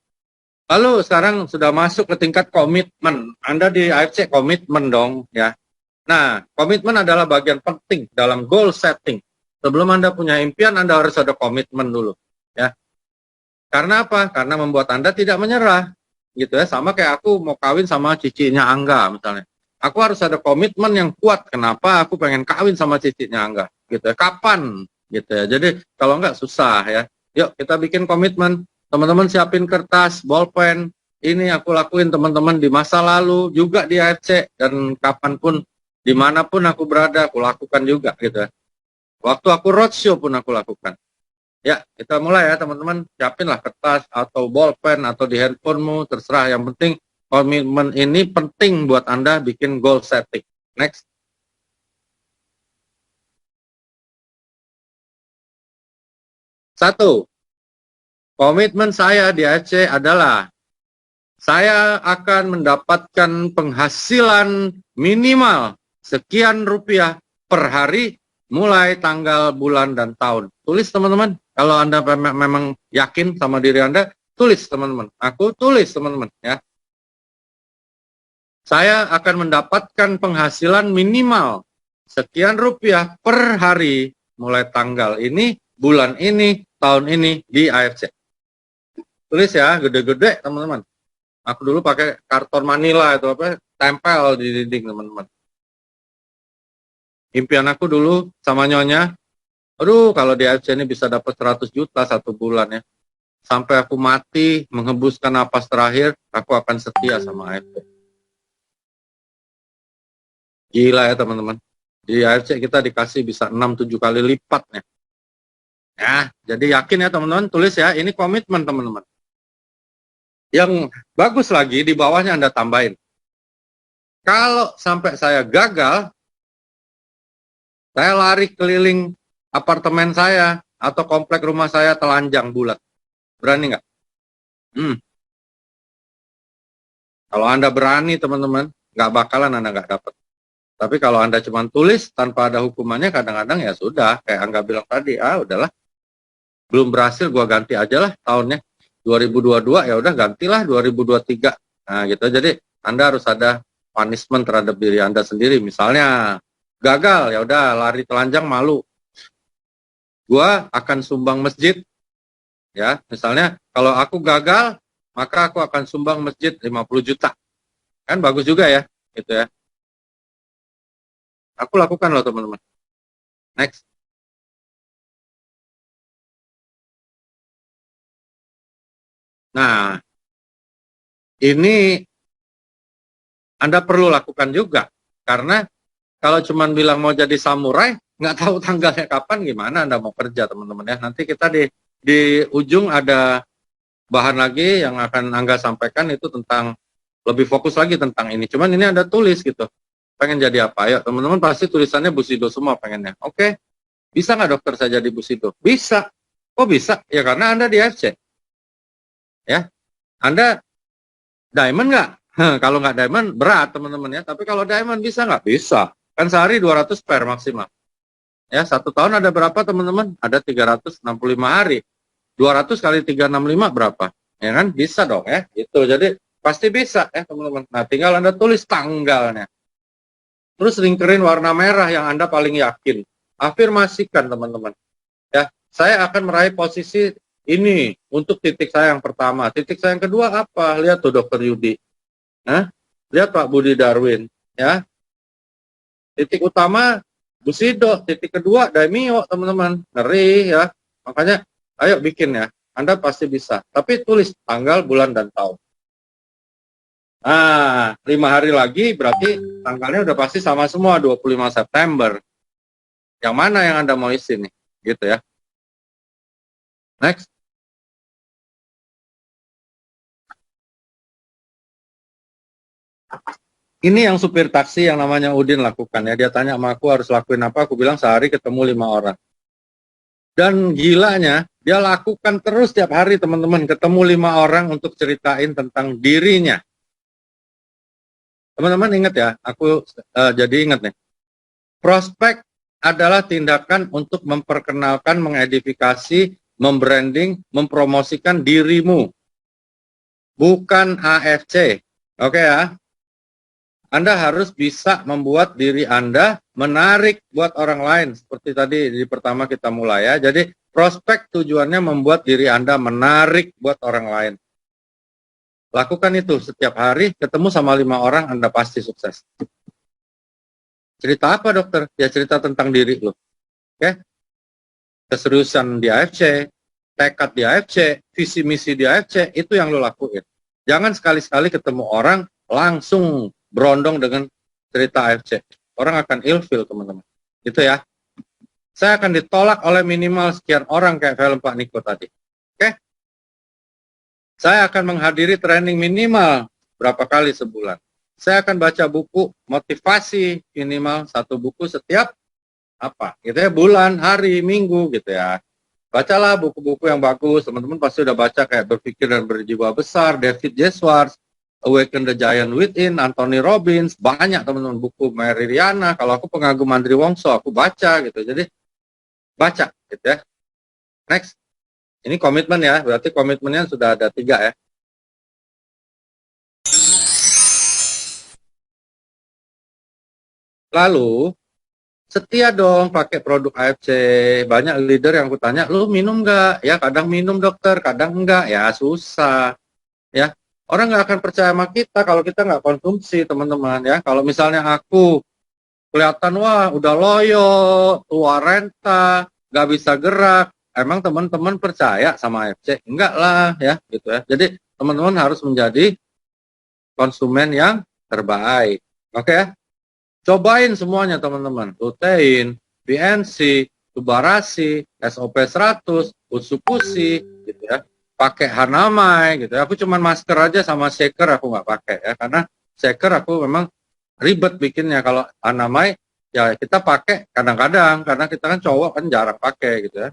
S2: Lalu sekarang sudah masuk ke tingkat komitmen, Anda di AFC komitmen dong ya. Nah, komitmen adalah bagian penting dalam goal setting. Sebelum Anda punya impian, Anda harus ada komitmen dulu, ya. Karena apa? Karena membuat Anda tidak menyerah, gitu ya. Sama kayak aku mau kawin sama cicinya Angga, misalnya. Aku harus ada komitmen yang kuat. Kenapa aku pengen kawin sama cicinya Angga, gitu ya. Kapan, gitu ya. Jadi kalau enggak susah ya. Yuk kita bikin komitmen. Teman-teman siapin kertas, bolpen. Ini aku lakuin teman-teman di masa lalu, juga di AFC, dan kapanpun, dimanapun aku berada, aku lakukan juga, gitu ya. Waktu aku roadshow pun aku lakukan. Ya, kita mulai ya teman-teman. Siapinlah kertas atau bolpen atau di handphonemu, terserah. Yang penting komitmen ini penting buat Anda bikin goal setting. Next. Satu, komitmen saya di AFC adalah saya akan mendapatkan penghasilan minimal sekian rupiah per hari mulai tanggal, bulan, dan tahun. Tulis teman-teman, kalau Anda memang yakin sama diri Anda, tulis teman-teman. Aku tulis teman-teman ya. Saya akan mendapatkan penghasilan minimal sekian rupiah per hari mulai tanggal ini, bulan ini, tahun ini di AFC. Tulis ya, gede-gede teman-teman. Aku dulu pakai karton Manila itu apa, tempel di dinding teman-teman. Impian aku dulu sama Nyonya, aduh kalau di AFC ini bisa dapat 100 juta satu bulan ya. Sampai aku mati, menghembuskan napas terakhir, aku akan setia sama AFC. Gila ya teman-teman. Di AFC kita dikasih bisa 6-7 kali lipatnya. Ya, jadi yakin ya teman-teman, tulis ya, ini komitmen teman-teman. Yang bagus lagi, di bawahnya Anda tambahin. Kalau sampai saya gagal, saya lari keliling apartemen saya atau komplek rumah saya telanjang bulat. Berani nggak? Kalau Anda berani, teman-teman, nggak bakalan Anda nggak dapat. Tapi kalau Anda cuma tulis tanpa ada hukumannya, kadang-kadang ya sudah, kayak Angga bilang tadi, udahlah, belum berhasil, gua ganti aja lah tahunnya. 2022 ya udah gantilah 2023. Nah gitu. Jadi Anda harus ada punishment terhadap diri Anda sendiri. Misalnya gagal, ya udah lari telanjang malu. Gua akan sumbang masjid. Ya, misalnya kalau aku gagal, maka aku akan sumbang masjid 50 juta. Kan bagus juga ya, gitu ya. Aku lakukan loh teman-teman. Next. Nah, ini Anda perlu lakukan juga. Karena kalau cuma bilang mau jadi samurai, nggak tahu tanggalnya kapan, gimana Anda mau kerja teman-teman ya. Nanti kita di ujung ada bahan lagi yang akan Angga sampaikan, itu tentang lebih fokus lagi tentang ini. Cuman ini Anda tulis gitu. Pengen jadi apa? Ayo teman-teman pasti tulisannya Busido semua pengennya. Oke, bisa nggak dokter saya jadi Busido? Bisa. Oh bisa? Ya karena Anda di AFC. Ya, Anda Diamond nggak? Kalau nggak diamond berat teman-teman ya. Tapi kalau diamond bisa nggak? Bisa. Kan sehari 200 pair maksimal. Ya, 1 tahun ada berapa teman-teman? Ada 365 hari. 200 kali 365 berapa? Ya kan? Bisa dong ya. Gitu. Jadi pasti bisa ya teman-teman. Nah, tinggal Anda tulis tanggalnya. Terus lingkerin warna merah yang Anda paling yakin. Afirmasikan teman-teman. Ya, saya akan meraih posisi ini untuk titik saya yang pertama. Titik saya yang kedua apa? Lihat tuh Dokter Yudi. Nah, lihat Pak Budi Darwin. Ya, titik utama Bu Sido, titik kedua Daimio teman-teman. Ngeri ya. Makanya ayo bikin ya. Anda pasti bisa. Tapi tulis tanggal, bulan, dan tahun. Nah, 5 hari lagi berarti tanggalnya udah pasti sama semua, 25 September. Yang mana yang Anda mau isi nih? Gitu ya. Next. Ini yang supir taksi yang namanya Udin lakukan ya. Dia tanya sama aku harus lakuin apa, aku bilang sehari ketemu 5 orang. Dan gilanya, dia lakukan terus tiap hari teman-teman, ketemu 5 orang untuk ceritain tentang dirinya. Teman-teman ingat ya, aku jadi ingat nih. Prospek adalah tindakan untuk memperkenalkan, mengedifikasi, membranding, mempromosikan dirimu. Bukan AFC. Oke ya? Anda harus bisa membuat diri Anda menarik buat orang lain. Seperti tadi di pertama kita mulai ya. Jadi prospek tujuannya membuat diri Anda menarik buat orang lain. Lakukan itu setiap hari, ketemu sama 5 orang, Anda pasti sukses. Cerita apa dokter? Ya cerita tentang diri lo. Oke? Keseriusan di AFC, tekad di AFC, visi misi di AFC, itu yang lo lakuin. Jangan sekali-sekali ketemu orang, langsung berondong dengan cerita AFC. Orang akan ilfeel teman-teman. Itu ya. Saya akan ditolak oleh minimal sekian orang kayak film Pak Niko tadi. Oke? Saya akan menghadiri training minimal berapa kali sebulan. Saya akan baca buku motivasi minimal 1 buku setiap apa? Gitu ya, bulan, hari, minggu gitu ya. Bacalah buku-buku yang bagus. Teman-teman pasti udah baca kayak Berpikir dan Berjiwa Besar, David J. Schwartz, Awaken the Giant Within, Anthony Robbins, banyak teman-teman buku Mary Riana. Kalau aku pengagum Andri Wongso, aku baca gitu. Jadi baca gitu ya. Next. Ini komitmen ya, berarti komitmennya sudah ada 3 ya. Lalu setia dong pakai produk AFC. Banyak leader yang aku tanya, lu minum nggak? Ya kadang minum dokter, kadang enggak. Ya susah. Ya orang nggak akan percaya sama kita kalau kita nggak konsumsi teman-teman ya. Kalau misalnya aku kelihatan wah udah loyo, tua renta, nggak bisa gerak, emang teman-teman percaya sama AFC? Enggak lah ya gitu ya. Jadi teman-teman harus menjadi konsumen yang terbaik. Oke ya? Cobain semuanya teman-teman. Lutein, BNC, Tubarasi, SOP 100, Utsupushi, gitu ya. Pakai Hanamai, gitu ya. Aku cuman masker aja sama shaker aku nggak pakai ya. Karena shaker aku memang ribet bikinnya. Kalau Hanamai, ya kita pakai kadang-kadang. Karena kita kan cowok kan jarang pakai gitu ya.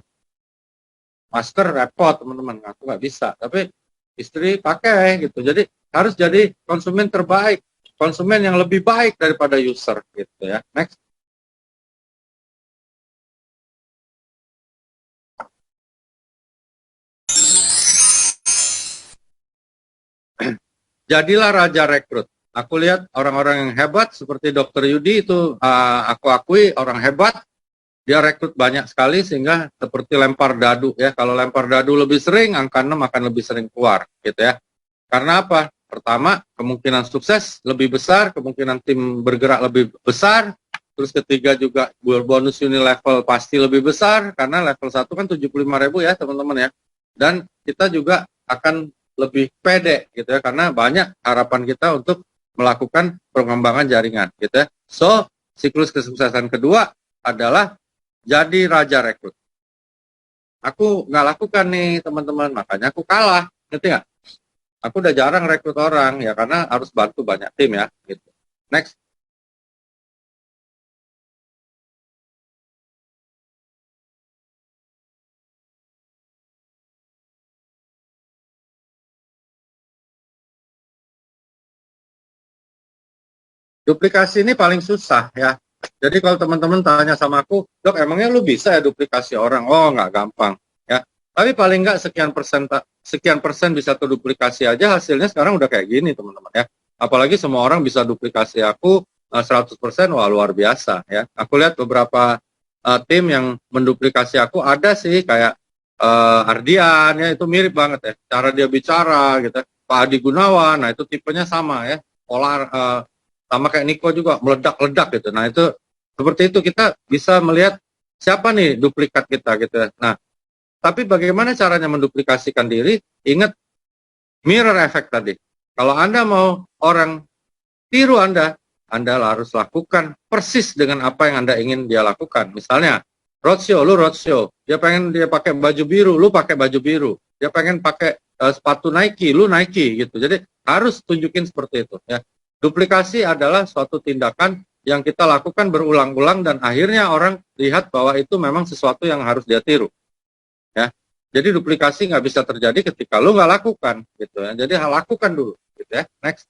S2: Masker repot teman-teman. Aku nggak bisa. Tapi istri pakai gitu. Jadi harus jadi konsumen terbaik, konsumen yang lebih baik daripada user gitu ya. Next. Jadilah raja rekrut. Aku lihat orang-orang yang hebat seperti Dokter Yudi itu aku akui orang hebat. Dia rekrut banyak sekali sehingga seperti lempar dadu ya. Kalau lempar dadu lebih sering, angka 6 akan lebih sering keluar gitu ya. Karena apa? Pertama, kemungkinan sukses lebih besar, kemungkinan tim bergerak lebih besar. Terus ketiga juga bonus uni level pasti lebih besar karena level 1 kan 75.000 ya teman-teman ya. Dan kita juga akan lebih pede gitu ya karena banyak harapan kita untuk melakukan pengembangan jaringan gitu ya. So, siklus kesuksesan kedua adalah jadi raja rekrut. Aku nggak lakukan nih teman-teman, makanya aku kalah, ngerti nggak? Aku udah jarang rekrut orang ya karena harus bantu banyak tim ya. Gitu. Next. Duplikasi ini paling susah ya. Jadi kalau teman-teman tanya sama aku, dok emangnya lu bisa ya duplikasi orang? Oh nggak gampang ya. Tapi paling nggak sekian persen bisa terduplikasi aja, hasilnya sekarang udah kayak gini teman-teman ya. Apalagi semua orang bisa duplikasi aku 100%, wah luar biasa ya. Aku lihat beberapa tim yang menduplikasi aku, ada sih kayak Ardian ya, itu mirip banget ya. Cara dia bicara gitu. Pak Adi Gunawan, nah itu tipenya sama ya. Polar sama kayak Niko juga meledak-ledak gitu. Nah itu seperti itu, kita bisa melihat siapa nih duplikat kita gitu ya. Nah tapi bagaimana caranya menduplikasikan diri? Ingat mirror effect tadi. Kalau Anda mau orang tiru Anda harus lakukan persis dengan apa yang Anda ingin dia lakukan. Misalnya roadshow, lu roadshow. Dia pengen dia pakai baju biru, lu pakai baju biru. Dia pengen pakai sepatu Nike, lu Nike gitu. Jadi harus tunjukin seperti itu ya. Duplikasi adalah suatu tindakan yang kita lakukan berulang-ulang dan akhirnya orang lihat bahwa itu memang sesuatu yang harus dia tiru. Ya, jadi duplikasi nggak bisa terjadi ketika lu nggak lakukan, gitu ya. Jadi lakukan dulu, gitu ya. Next.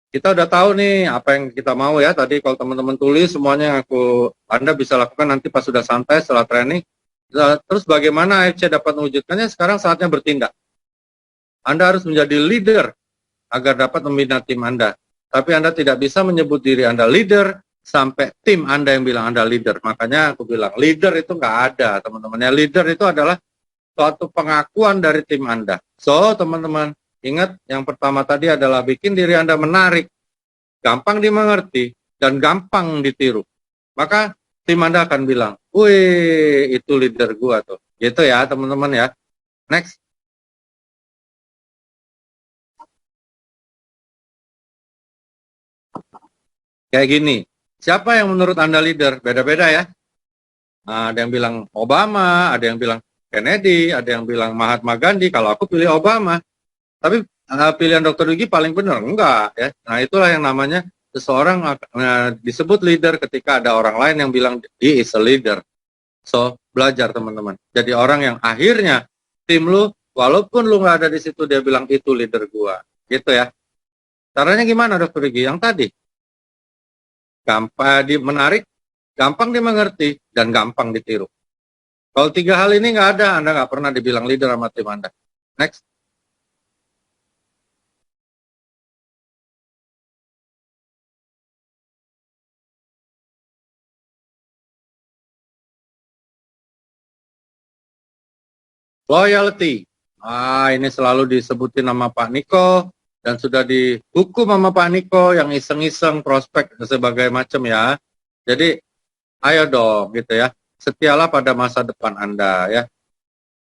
S2: Kita udah tahu nih apa yang kita mau ya. Tadi kalau teman-teman tulis semuanya yang Anda bisa lakukan nanti pas sudah santai setelah training. Terus bagaimana AFC dapat mewujudkannya? Sekarang saatnya bertindak. Anda harus menjadi leader agar dapat membina tim Anda. Tapi Anda tidak bisa menyebut diri Anda leader sampai tim Anda yang bilang Anda leader. Makanya aku bilang leader itu nggak ada, teman-teman. Ya, leader itu adalah suatu pengakuan dari tim Anda. So, teman-teman, ingat yang pertama tadi adalah bikin diri Anda menarik, gampang dimengerti, dan gampang ditiru. Maka tim Anda akan bilang, wih, itu leader gua tuh. Gitu ya, teman-teman ya. Next. Kayak gini, siapa yang menurut Anda leader? Beda-beda ya. Nah, ada yang bilang Obama, ada yang bilang Kennedy, ada yang bilang Mahatma Gandhi. Kalau aku pilih Obama. Tapi pilihan Dr. Yugi paling benar? Enggak ya. Nah, itulah yang namanya seseorang disebut leader ketika ada orang lain yang bilang he is a leader. So, belajar teman-teman. Jadi orang yang akhirnya tim lu, walaupun lu nggak ada di situ, dia bilang itu leader gua. Gitu ya. Caranya gimana Dr. Yugi? Yang tadi. Gampang menarik, gampang dimengerti, dan gampang ditiru. Kalau tiga hal ini nggak ada, Anda nggak pernah dibilang leader sama tim Anda. Next. Loyalty. Ini selalu disebutin nama Pak Niko, dan sudah dihukum sama Pak Niko yang iseng-iseng prospek sebagai macam ya. Jadi, ayo dong gitu ya. Setialah pada masa depan Anda ya.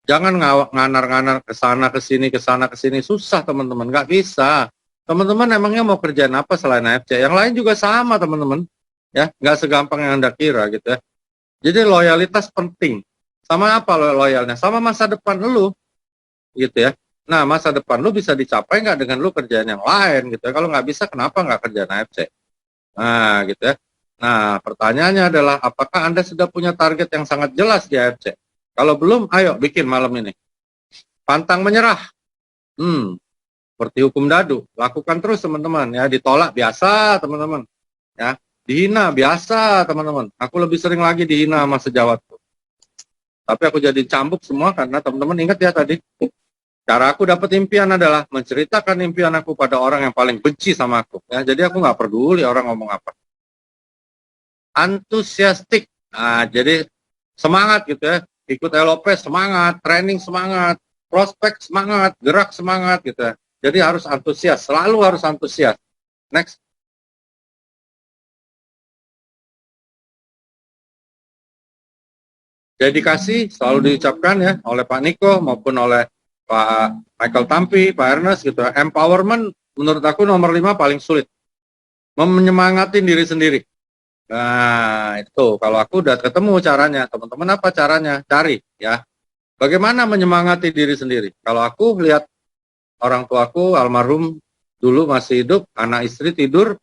S2: Jangan nganar-nganar ke sana ke sini, susah teman-teman, nggak bisa. Teman-teman emangnya mau kerjaan apa selain AFC? Yang lain juga sama teman-teman, ya nggak segampang yang Anda kira gitu ya. Jadi loyalitas penting. Sama apa loyalnya? Sama masa depan lu, gitu ya. Nah masa depan lu bisa dicapai nggak dengan lu kerjaan yang lain gitu ya? Kalau nggak bisa, kenapa nggak kerjaan AFC? Nah gitu ya. Nah pertanyaannya adalah apakah Anda sudah punya target yang sangat jelas di AFC? Kalau belum, ayo bikin malam ini. Pantang menyerah. Seperti hukum dadu. Lakukan terus teman-teman ya. Ditolak biasa teman-teman. Ya. Dihina biasa teman-teman. Aku lebih sering lagi dihina sama sejawatku. Tapi aku jadi cambuk semua karena teman-teman ingat ya tadi. Cara aku dapat impian adalah menceritakan impian aku pada orang yang paling benci sama aku. Ya, jadi aku nggak peduli orang ngomong apa. Antusiastik. Nah, jadi semangat gitu ya. Ikut LOP semangat, training semangat, prospek semangat, gerak semangat gitu ya. Jadi harus antusias, selalu harus antusias. Next. Dedikasi selalu diucapkan ya oleh Pak Niko maupun oleh Pak Michael Tampi, Pak Ernest gitu ya. Empowerment menurut aku nomor 5 paling sulit. Menyemangati diri sendiri. Nah, itu kalau aku udah ketemu caranya, teman-teman apa caranya? Cari ya. Bagaimana menyemangati diri sendiri? Kalau aku lihat orang tuaku almarhum dulu masih hidup, anak istri tidur,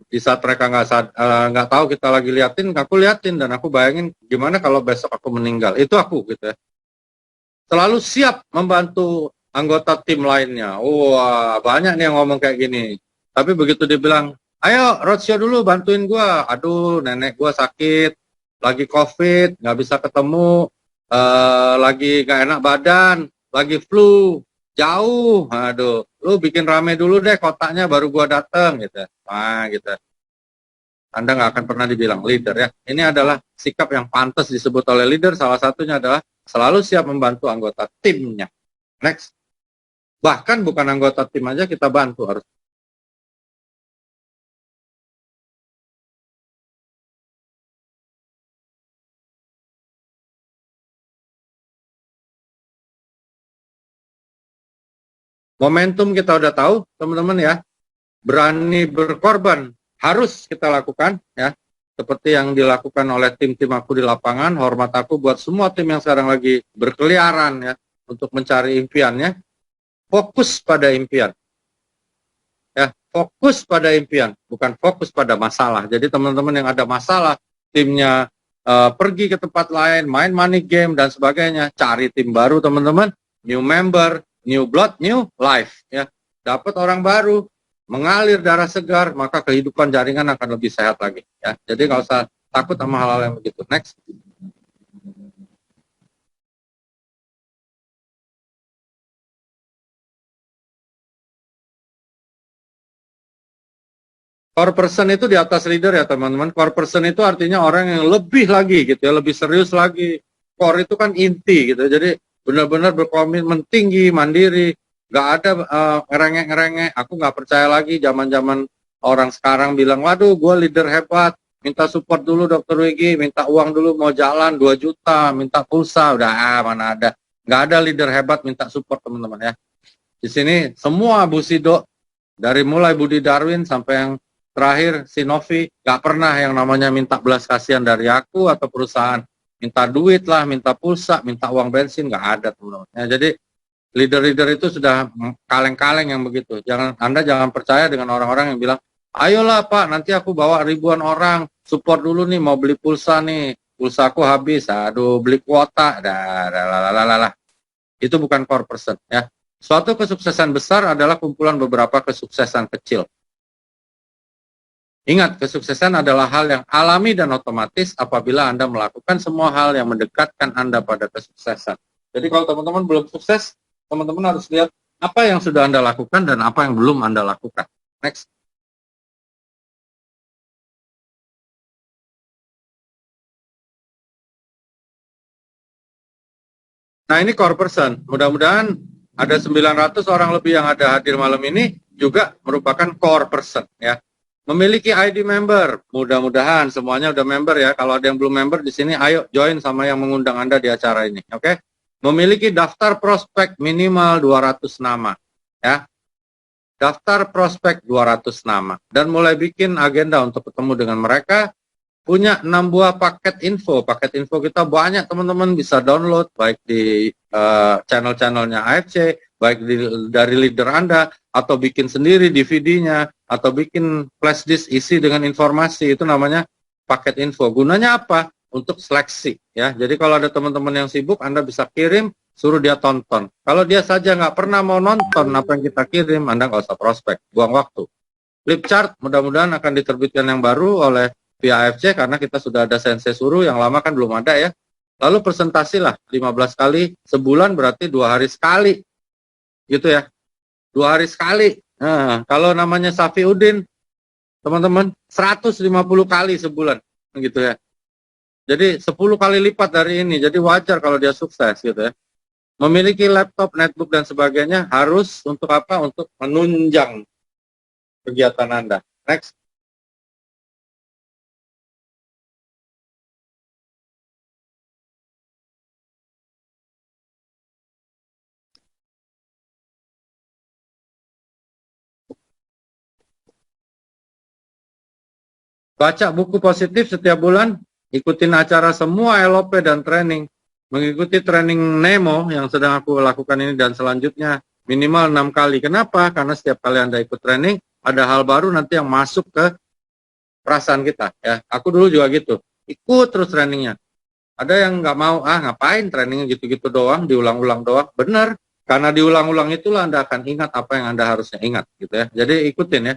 S2: Di saat mereka nggak tahu kita lagi liatin, aku liatin dan aku bayangin gimana kalau besok aku meninggal. Itu aku gitu ya. Selalu siap membantu anggota tim lainnya. Wah, banyak nih yang ngomong kayak gini. Tapi begitu dibilang, ayo roadshow dulu bantuin gua. Aduh, nenek gua sakit, lagi COVID, nggak bisa ketemu, lagi nggak enak badan, lagi flu, jauh. Aduh, lu bikin rame dulu deh kotaknya baru gua dateng gitu. Nah, gitu. Anda nggak akan pernah dibilang leader ya. Ini adalah sikap yang pantas disebut oleh leader. Salah satunya adalah selalu siap membantu anggota timnya. Next. Bahkan bukan anggota tim aja kita bantu harus. Momentum kita udah tahu, teman-teman ya. Berani berkorban harus kita lakukan ya. Seperti yang dilakukan oleh tim-tim aku di lapangan. Hormat aku buat semua tim yang sekarang lagi berkeliaran ya untuk mencari impiannya. Fokus pada impian. Ya, fokus pada impian, bukan fokus pada masalah. Jadi teman-teman yang ada masalah, timnya pergi ke tempat lain, main money game dan sebagainya, cari tim baru teman-teman, new member, new blood, new life. Ya, dapat orang baru, mengalir darah segar, maka kehidupan jaringan akan lebih sehat lagi. Ya, jadi nggak usah takut sama hal-hal yang begitu. Next. Core person itu di atas leader ya teman-teman. Core person itu artinya orang yang lebih lagi gitu ya, lebih serius lagi. Core itu kan inti gitu. Jadi benar-benar berkomitmen tinggi, mandiri. Gak ada ngerengek-ngerengek. Aku nggak percaya lagi zaman-zaman orang sekarang bilang, waduh gue leader hebat, minta support dulu Dokter Wigi, minta uang dulu mau jalan 2 juta, minta pulsa, udah mana ada. Nggak ada leader hebat minta support teman-teman ya. Di sini semua Bu Sido, dari mulai Budi Darwin sampai yang terakhir si Novi, gak pernah yang namanya minta belas kasihan dari aku atau perusahaan. Minta duit lah, minta pulsa, minta uang bensin, gak ada teman-teman. Ya, jadi leader-leader itu sudah kaleng-kaleng yang begitu. Anda jangan percaya dengan orang-orang yang bilang, ayolah Pak, nanti aku bawa ribuan orang, support dulu nih, mau beli pulsa nih, pulsa aku habis, aduh beli kuota, dah. Itu bukan core person ya. Suatu kesuksesan besar adalah kumpulan beberapa kesuksesan kecil. Ingat, kesuksesan adalah hal yang alami dan otomatis apabila Anda melakukan semua hal yang mendekatkan Anda pada kesuksesan. Jadi kalau teman-teman belum sukses, teman-teman harus lihat apa yang sudah Anda lakukan dan apa yang belum Anda lakukan. Next. Nah ini core person. Mudah-mudahan ada 900 orang lebih yang ada hadir malam ini juga merupakan core person ya. Memiliki ID member, mudah-mudahan semuanya udah member ya. Kalau ada yang belum member di sini, ayo join sama yang mengundang Anda di acara ini, oke? Memiliki daftar prospek minimal 200 nama, ya. Daftar prospek 200 nama. Dan mulai bikin agenda untuk ketemu dengan mereka, punya 6 buah paket info. Paket info kita banyak teman-teman bisa download, baik di channel-channelnya AFC, baik dari leader Anda, atau bikin sendiri DVD-nya, atau bikin flash disk isi dengan informasi, itu namanya paket info. Gunanya apa? Untuk seleksi. Ya. Jadi kalau ada teman-teman yang sibuk, Anda bisa kirim, suruh dia tonton. Kalau dia saja nggak pernah mau nonton apa yang kita kirim, Anda nggak usah prospek, buang waktu. Flip chart mudah-mudahan akan diterbitkan yang baru oleh via AFC, karena kita sudah ada sensei suruh, yang lama kan belum ada ya. Lalu presentasi lah, 15 kali sebulan berarti 2 hari sekali. Gitu ya. 2 hari sekali. Nah, kalau namanya Safiuddin, teman-teman, 150 kali sebulan. Gitu ya. Jadi 10 kali lipat dari ini. Jadi wajar kalau dia sukses gitu ya. Memiliki laptop, netbook, dan sebagainya harus untuk apa? Untuk menunjang kegiatan Anda. Next. Baca buku positif setiap bulan, ikutin acara semua LOP dan training, mengikuti training Nemo yang sedang aku lakukan ini dan selanjutnya minimal 6 kali. Kenapa? Karena setiap kali Anda ikut training, ada hal baru nanti yang masuk ke perasaan kita ya. Aku dulu juga gitu, ikut terus trainingnya. Ada yang nggak mau, ngapain trainingnya gitu-gitu doang, diulang-ulang doang. Bener, karena diulang-ulang itulah Anda akan ingat apa yang Anda harusnya ingat gitu ya. Jadi ikutin ya,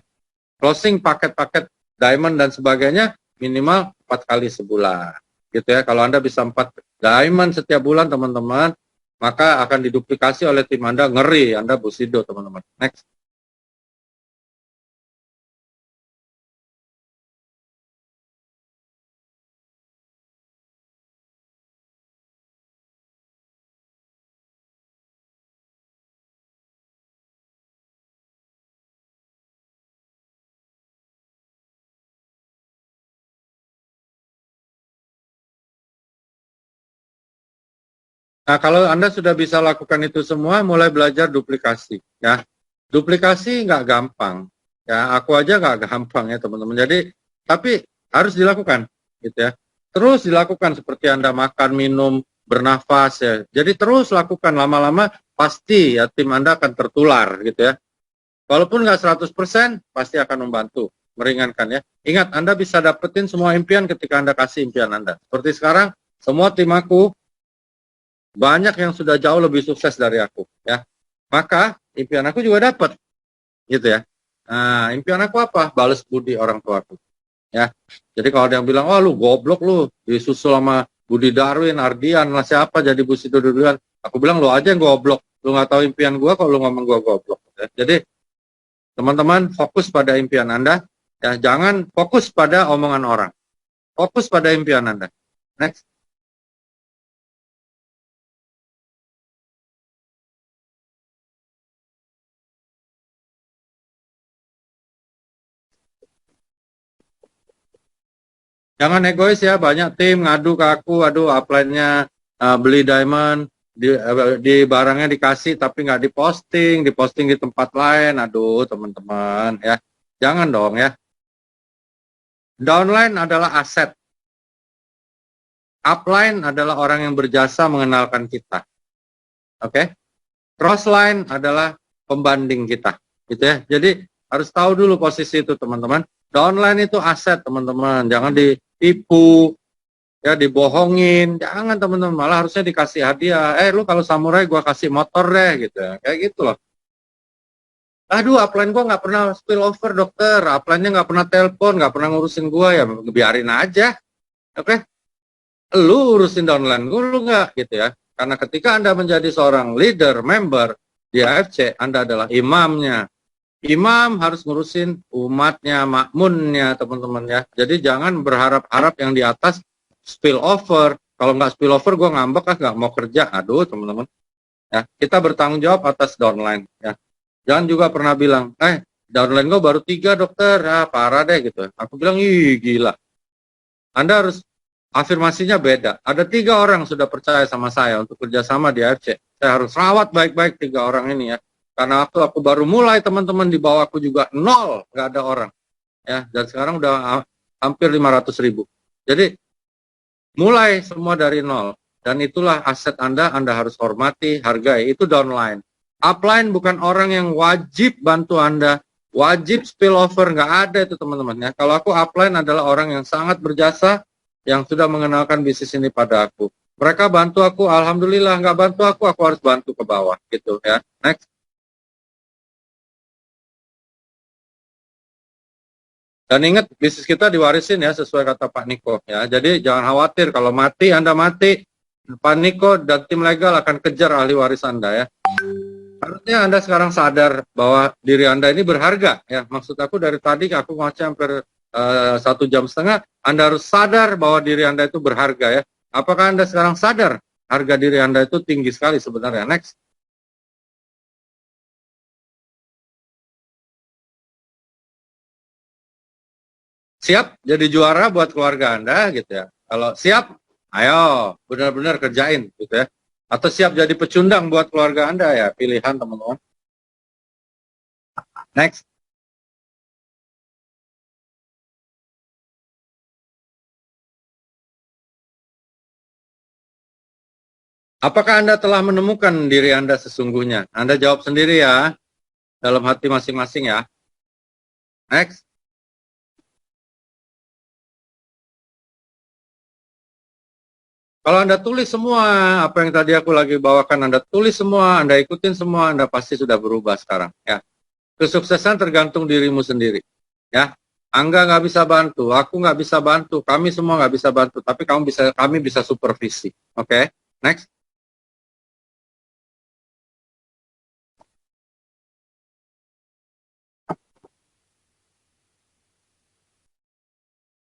S2: closing paket-paket diamond dan sebagainya minimal 4 kali sebulan gitu ya. Kalau Anda bisa 4 diamond setiap bulan teman-teman, maka akan diduplikasi oleh tim Anda. Ngeri, Anda Bushido teman-teman. Next. Nah, kalau Anda sudah bisa lakukan itu semua, mulai belajar duplikasi. Ya, duplikasi nggak gampang. Ya, aku aja nggak gampang ya teman-teman. Jadi, tapi harus dilakukan, gitu ya. Terus dilakukan seperti Anda makan, minum, bernafas ya. Jadi terus lakukan lama-lama pasti ya tim Anda akan tertular, gitu ya. Walaupun nggak 100%, pasti akan membantu, meringankan ya. Ingat, Anda bisa dapetin semua impian ketika Anda kasih impian Anda. Seperti sekarang, semua tim aku banyak yang sudah jauh lebih sukses dari aku ya, maka impian aku juga dapat gitu ya. Nah, impian aku apa? Balas budi orang tuaku ya. Jadi kalau ada yang bilang, oh lu goblok, lu disusul sama Budi Darwin, Ardian lah, siapa jadi Bushido duluan, aku bilang lu aja yang goblok, lu nggak tahu impian gua kalau lu ngomong gua goblok ya. Jadi teman-teman fokus pada impian Anda ya, jangan fokus pada omongan orang, fokus pada impian Anda. Next. Jangan egois ya, banyak tim ngadu ke aku, aduh upline-nya beli diamond, di barangnya dikasih tapi nggak diposting, diposting di tempat lain, aduh teman-teman ya. Jangan dong ya. Downline adalah aset, upline adalah orang yang berjasa mengenalkan kita. Oke? Crossline adalah pembanding kita, gitu ya. Jadi harus tahu dulu posisi itu teman-teman. Downline itu aset teman-teman, jangan ditipu, ya dibohongin, jangan teman-teman, malah harusnya dikasih hadiah. Lu kalau samurai gua kasih motor deh gitu ya. Kayak gitu loh. Aduh, upline gua nggak pernah spill over dokter, upline-nya nggak pernah telepon, nggak pernah ngurusin gua, ya biarin aja. Oke, lu urusin downline gua, lu nggak gitu ya. Karena ketika Anda menjadi seorang leader, member di AFC, Anda adalah imamnya. Imam harus ngurusin umatnya, makmunnya teman-teman ya. Jadi jangan berharap-harap yang di atas spill over. Kalau nggak spill over, gue ngambek nggak mau kerja. Aduh teman-teman. Ya, kita bertanggung jawab atas downline. Ya. Jangan juga pernah bilang, downline gue baru 3 dokter, parah deh gitu. Aku bilang, ih gila. Anda harus afirmasinya beda. Ada 3 orang sudah percaya sama saya untuk kerjasama di AFC. Saya harus rawat baik-baik 3 orang ini ya. Karena waktu aku baru mulai teman-teman, di bawah aku juga 0, nggak ada orang. Ya, dan sekarang udah hampir 500.000. Jadi mulai semua dari 0. Dan itulah aset Anda harus hormati, hargai. Itu downline. Upline bukan orang yang wajib bantu Anda, wajib spillover, nggak ada itu teman-teman ya. Kalau aku upline adalah orang yang sangat berjasa, yang sudah mengenalkan bisnis ini pada aku. Mereka bantu aku, alhamdulillah. Nggak bantu aku harus bantu ke bawah gitu ya. Next. Dan ingat, bisnis kita diwarisin ya, sesuai kata Pak Niko ya. Jadi jangan khawatir kalau mati, Anda mati, Pak Niko dan tim legal akan kejar ahli waris Anda ya. Harusnya Anda sekarang sadar bahwa diri Anda ini berharga ya. Maksud aku dari tadi aku ngoceh hampir 1,5 jam, Anda harus sadar bahwa diri Anda itu berharga ya. Apakah Anda sekarang sadar harga diri Anda itu tinggi sekali sebenarnya? Next. Siap jadi juara buat keluarga Anda gitu ya. Kalau siap, ayo benar-benar kerjain gitu ya. Atau siap jadi pecundang buat keluarga Anda ya, pilihan teman-teman. Next. Apakah Anda telah menemukan diri Anda sesungguhnya? Anda jawab sendiri ya, dalam hati masing-masing ya. Next. Kalau Anda tulis semua, apa yang tadi aku lagi bawakan, Anda tulis semua, Anda ikutin semua, Anda pasti sudah berubah sekarang. Ya, kesuksesan tergantung dirimu sendiri. Ya, Angga nggak bisa bantu, aku nggak bisa bantu, kami semua nggak bisa bantu, tapi kami bisa supervisi. Oke, next.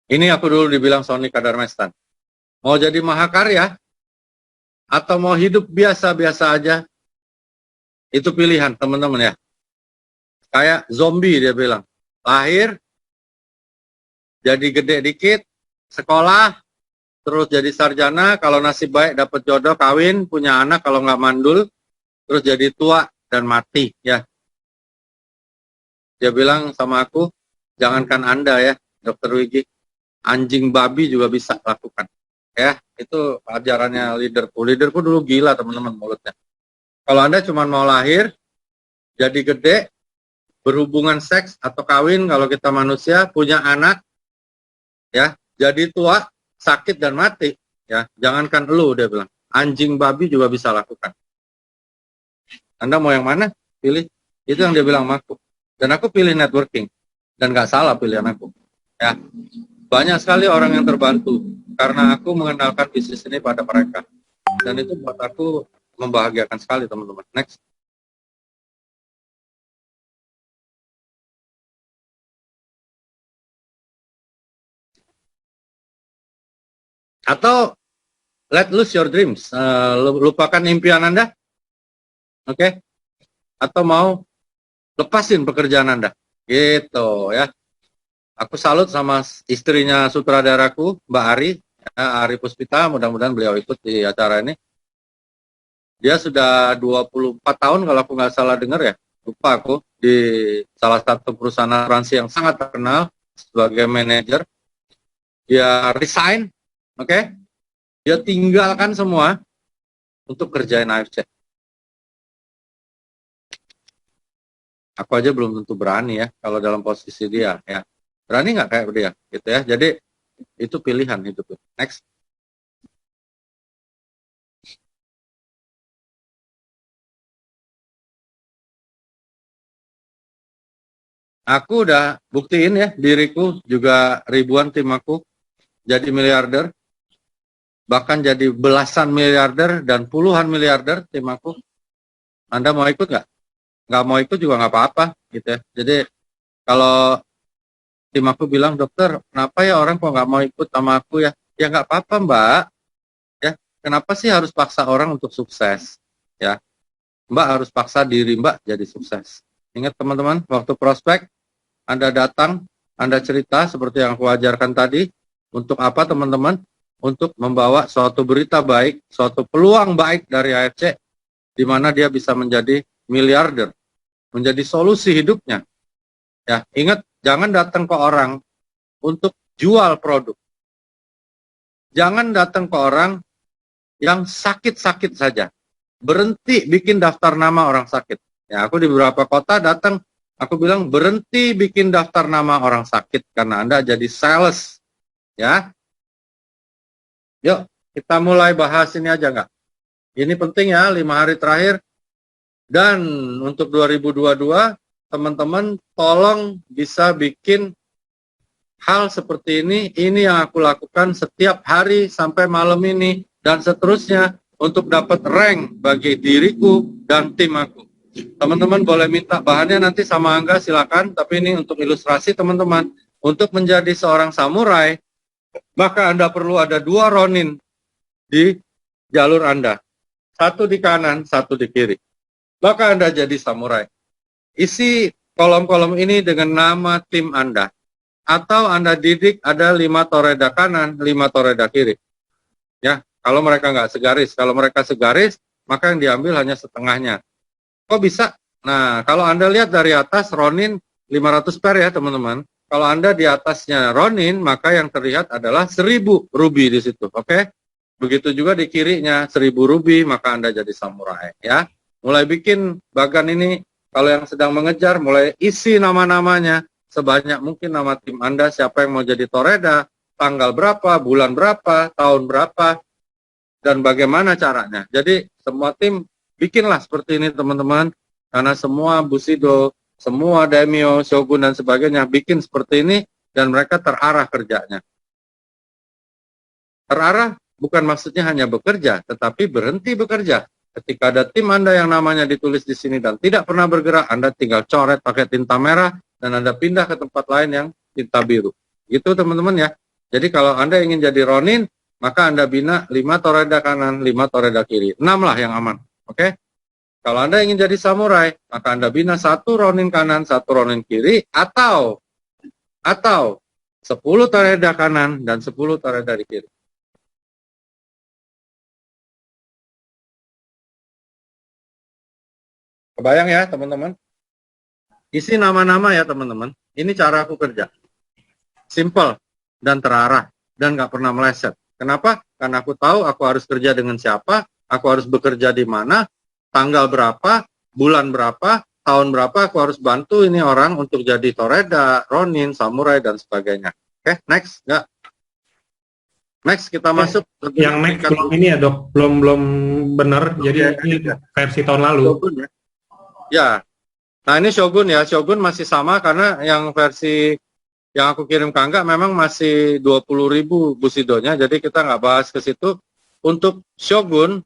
S2: Ini aku dulu dibilang Sony Kadarmestan. Mau jadi mahakarya atau mau hidup biasa-biasa aja, itu pilihan teman-teman ya. Kayak zombie dia bilang. Lahir, jadi gede dikit, sekolah, terus jadi sarjana, kalau nasib baik dapat jodoh, kawin, punya anak, kalau nggak mandul, terus jadi tua dan mati ya. Dia bilang sama aku, jangankan Anda ya, Dokter Wigi, anjing babi juga bisa lakukan. Ya, itu ajarannya leaderku. Leaderku dulu gila teman-teman mulutnya. Kalau Anda cuma mau lahir, jadi gede, berhubungan seks atau kawin kalau kita manusia, punya anak, ya, jadi tua, sakit dan mati, ya, jangankan elu, dia bilang, anjing babi juga bisa lakukan. Anda mau yang mana? Pilih. Itu yang dia bilang sama aku. Dan aku pilih networking. Dan nggak salah pilihan aku. Ya, banyak sekali orang yang terbantu karena aku mengenalkan bisnis ini pada mereka. Dan itu buat aku membahagiakan sekali, teman-teman. Next. Atau let lose your dreams. Lupakan impian Anda. Oke? Okay? Atau mau lepasin pekerjaan Anda. Gitu ya. Aku salut sama istrinya sutradaraku, Mbak Ari, ya, Ari Puspita, mudah-mudahan beliau ikut di acara ini. Dia sudah 24 tahun kalau aku nggak salah dengar ya, lupa aku, di salah satu perusahaan asuransi yang sangat terkenal sebagai manajer. Dia resign, oke? Okay? Dia tinggalkan semua untuk kerjain AFC. Aku aja belum tentu berani ya kalau dalam posisi dia ya. Berani nggak kayak dia gitu ya. Jadi itu pilihan hidup. Next. Aku udah buktiin ya diriku, juga ribuan tim aku jadi miliarder, bahkan jadi belasan miliarder dan puluhan miliarder tim aku. Anda mau ikut nggak? Nggak mau ikut juga nggak apa-apa gitu ya. Jadi kalau tim aku bilang, dokter, kenapa ya orang kok nggak mau ikut sama aku ya? Ya nggak apa-apa Mbak. Ya, kenapa sih harus paksa orang untuk sukses? Ya, Mbak harus paksa diri Mbak jadi sukses. Ingat teman-teman, waktu prospek, Anda datang, Anda cerita seperti yang aku ajarkan tadi. Untuk apa teman-teman? Untuk membawa suatu berita baik, suatu peluang baik dari AFC, di mana dia bisa menjadi miliarder, menjadi solusi hidupnya. Ya, ingat, jangan datang ke orang untuk jual produk. Jangan datang ke orang yang sakit-sakit saja. Berhenti bikin daftar nama orang sakit. Ya, aku di beberapa kota datang, aku bilang berhenti bikin daftar nama orang sakit karena Anda jadi sales. Ya. Yuk, kita mulai bahas ini aja nggak? Ini penting ya, 5 hari terakhir. Dan untuk 2022, teman-teman tolong bisa bikin hal seperti ini yang aku lakukan setiap hari sampai malam ini dan seterusnya untuk dapat rank bagi diriku dan tim aku. Teman-teman boleh minta bahannya nanti sama Angga, silakan, tapi ini untuk ilustrasi teman-teman. Untuk menjadi seorang samurai, maka Anda perlu ada 2 Ronin di jalur Anda. 1 di kanan, 1 di kiri. Maka Anda jadi samurai. Isi kolom-kolom ini dengan nama tim Anda. Atau Anda didik ada 5 toreda kanan, 5 toreda kiri. Ya, kalau mereka nggak segaris. Kalau mereka segaris, maka yang diambil hanya setengahnya. Kok bisa? Nah, kalau Anda lihat dari atas, Ronin 500 per ya teman-teman. Kalau Anda di atasnya Ronin, maka yang terlihat adalah 1000 ruby di situ. Oke? Begitu juga di kirinya 1000 ruby, maka Anda jadi samurai. Ya, mulai bikin bagan ini, kalau yang sedang mengejar, mulai isi nama-namanya. Sebanyak mungkin nama tim Anda, siapa yang mau jadi toreda, tanggal berapa, bulan berapa, tahun berapa. dan bagaimana caranya. Jadi semua tim bikinlah seperti ini teman-teman, karena semua Bushido, semua daimyo, shogun dan sebagainya bikin seperti ini dan mereka terarah kerjanya. Terarah bukan maksudnya hanya bekerja, tetapi berhenti bekerja. Ketika ada tim Anda yang namanya ditulis di sini dan tidak pernah bergerak, Anda tinggal coret pakai tinta merah dan Anda pindah ke tempat lain yang tinta biru. Gitu teman-teman ya. Jadi kalau Anda ingin jadi Ronin, maka Anda bina 5 toreda kanan, 5 toreda kiri. 6 lah yang aman. Oke? Kalau Anda ingin jadi samurai, maka Anda bina 1 Ronin kanan, 1 Ronin kiri, atau 10 toreda kanan dan 10 toreda di kiri. Kebayang ya teman-teman? Isi nama-nama ya teman-teman. Ini cara aku kerja. Simple dan terarah dan nggak pernah meleset. Kenapa? Karena aku tahu aku harus kerja dengan siapa, aku harus bekerja di mana, tanggal berapa, bulan berapa, tahun berapa, aku harus bantu ini orang untuk jadi toreda, ronin, samurai, dan sebagainya. Oke, next. Ya. Next, kita masuk.
S1: Yang next belum ini ya dok, belum benar, jadi ini versi tahun lalu.
S2: Shogun, ya. Nah ini Shogun ya, Shogun masih sama karena yang versi yang aku kirim ke Angga memang masih 20.000 Bushido-nya, jadi kita nggak bahas ke situ. Untuk Shogun,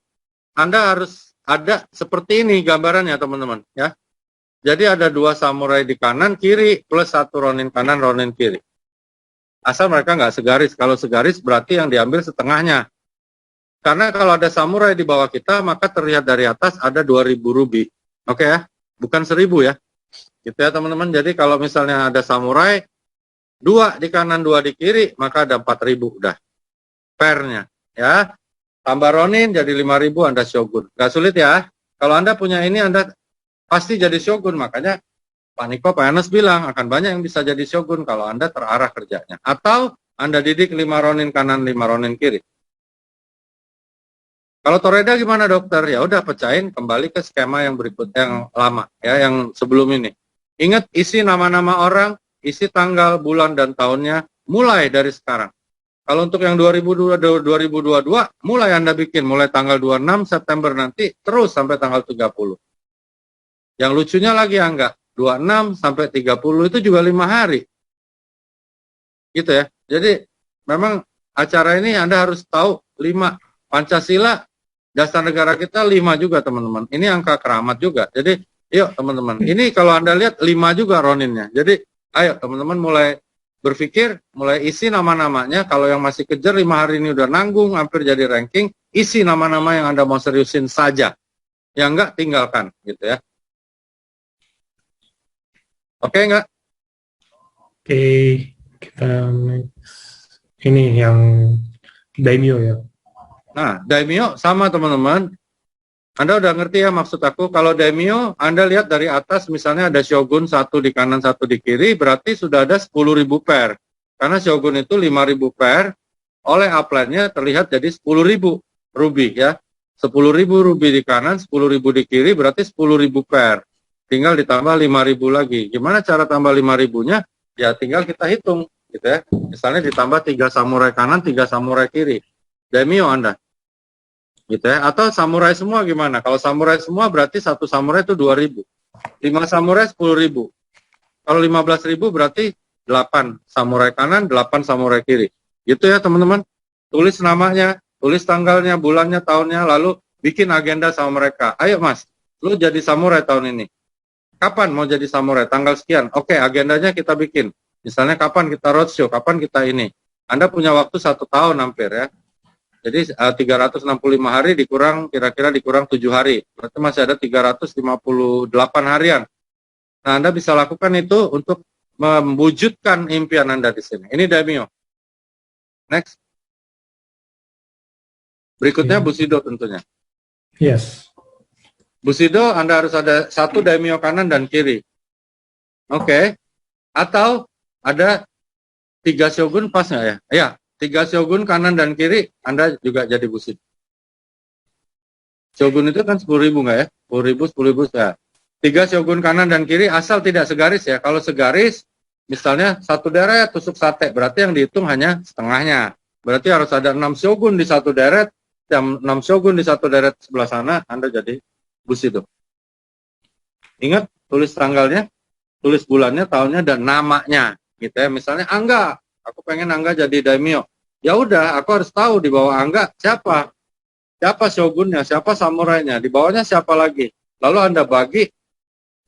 S2: Anda harus ada seperti ini gambarannya teman-teman ya. Jadi ada 2 samurai di kanan kiri plus 1 ronin kanan ronin kiri. Asal mereka nggak segaris. Kalau segaris berarti yang diambil setengahnya. Karena kalau ada samurai di bawah kita maka terlihat dari atas ada 2.000 ruby. Oke ya, bukan 1.000 ya. Gitu ya teman-teman. Jadi kalau misalnya ada samurai 2 di kanan, 2 di kiri, maka ada 4.000 udah. Pairnya, ya. Tambah ronin jadi 5.000 Anda shogun. Gak sulit ya. Kalau Anda punya ini, Anda pasti jadi shogun. Makanya Pak Niko, Pak Enes bilang, akan banyak yang bisa jadi shogun kalau Anda terarah kerjanya. Atau Anda didik 5 ronin kanan, 5 ronin kiri. Kalau toreda gimana dokter? Ya udah pecahin kembali ke skema yang berikut, yang lama, ya, yang sebelum ini. Ingat isi nama-nama orang, isi tanggal, bulan, dan tahunnya mulai dari sekarang. Kalau untuk yang 2022, mulai Anda bikin, mulai tanggal 26 September nanti, terus sampai tanggal 30. Yang lucunya lagi ya enggak, 26 sampai 30 itu juga 5 hari. Gitu ya. Jadi, memang acara ini Anda harus tahu 5. Pancasila, dasar negara kita 5 juga teman-teman. Ini angka keramat juga. Jadi, yuk teman-teman. Ini kalau Anda lihat 5 juga roninnya. Jadi, ayo teman-teman mulai berpikir, mulai isi nama-namanya. Kalau yang masih kejar 5 hari ini udah nanggung, hampir jadi ranking, isi nama-nama yang Anda mau seriusin saja. Yang enggak, tinggalkan. Gitu ya. Oke enggak?
S1: Oke, kita next. Ini yang daimyo ya.
S2: Nah, daimyo sama teman-teman. Anda udah ngerti ya maksud aku, kalau daimyo, Anda lihat dari atas misalnya ada shogun 1 di kanan, 1 di kiri, berarti sudah ada 10.000 pair. Karena shogun itu 5.000 pair, oleh upline-nya terlihat jadi 10.000 ruby ya. 10.000 ruby di kanan, 10.000 di kiri, berarti 10.000 pair. Tinggal ditambah 5.000 lagi. Gimana cara tambah 5.000-nya? Ya tinggal kita hitung gitu ya. Misalnya ditambah 3 samurai kanan, 3 samurai kiri. Daimyo Anda. Gitu ya. Atau samurai semua gimana? Kalau samurai semua berarti 1 samurai itu 2.000. 5 samurai 10.000. Kalau 15.000 berarti 8 samurai kanan, 8 samurai kiri. Gitu ya teman-teman. Tulis namanya, tulis tanggalnya, bulannya, tahunnya, lalu bikin agenda sama mereka. Ayo mas, lu jadi samurai tahun ini. Kapan mau jadi samurai? Tanggal sekian. Oke, agendanya kita bikin. Misalnya kapan kita roadshow, kapan kita ini. Anda punya waktu 1 tahun hampir ya. Jadi 365 hari dikurang, kira-kira dikurang 7 hari. Berarti masih ada 358 harian. Nah, Anda bisa lakukan itu untuk mewujudkan impian Anda di sini. Ini daimyo. Next. Berikutnya Bushido tentunya.
S1: Yes.
S2: Bushido Anda harus ada 1 daimyo kanan dan kiri. Oke. Atau ada 3 shogun pas nggak ya? Ya. 3 shogun kanan dan kiri, Anda juga jadi Bushido. Shogun itu kan 10.000 nggak ya? 10.000, 10.000 ya. 3 shogun kanan dan kiri asal tidak segaris ya. Kalau segaris, misalnya 1 deret tusuk sate, berarti yang dihitung hanya setengahnya. Berarti harus ada 6 shogun di 1 deret, jam 6 Shogun di satu deret sebelah sana, Anda jadi Bushido. Ingat, tulis tanggalnya, tulis bulannya, tahunnya, dan namanya. Gitu ya. Misalnya Angga, aku pengen Angga jadi daimyo. Ya udah, aku harus tahu di bawah Angga siapa. Siapa shogunnya, siapa samurainya, di bawahnya siapa lagi. Lalu Anda bagi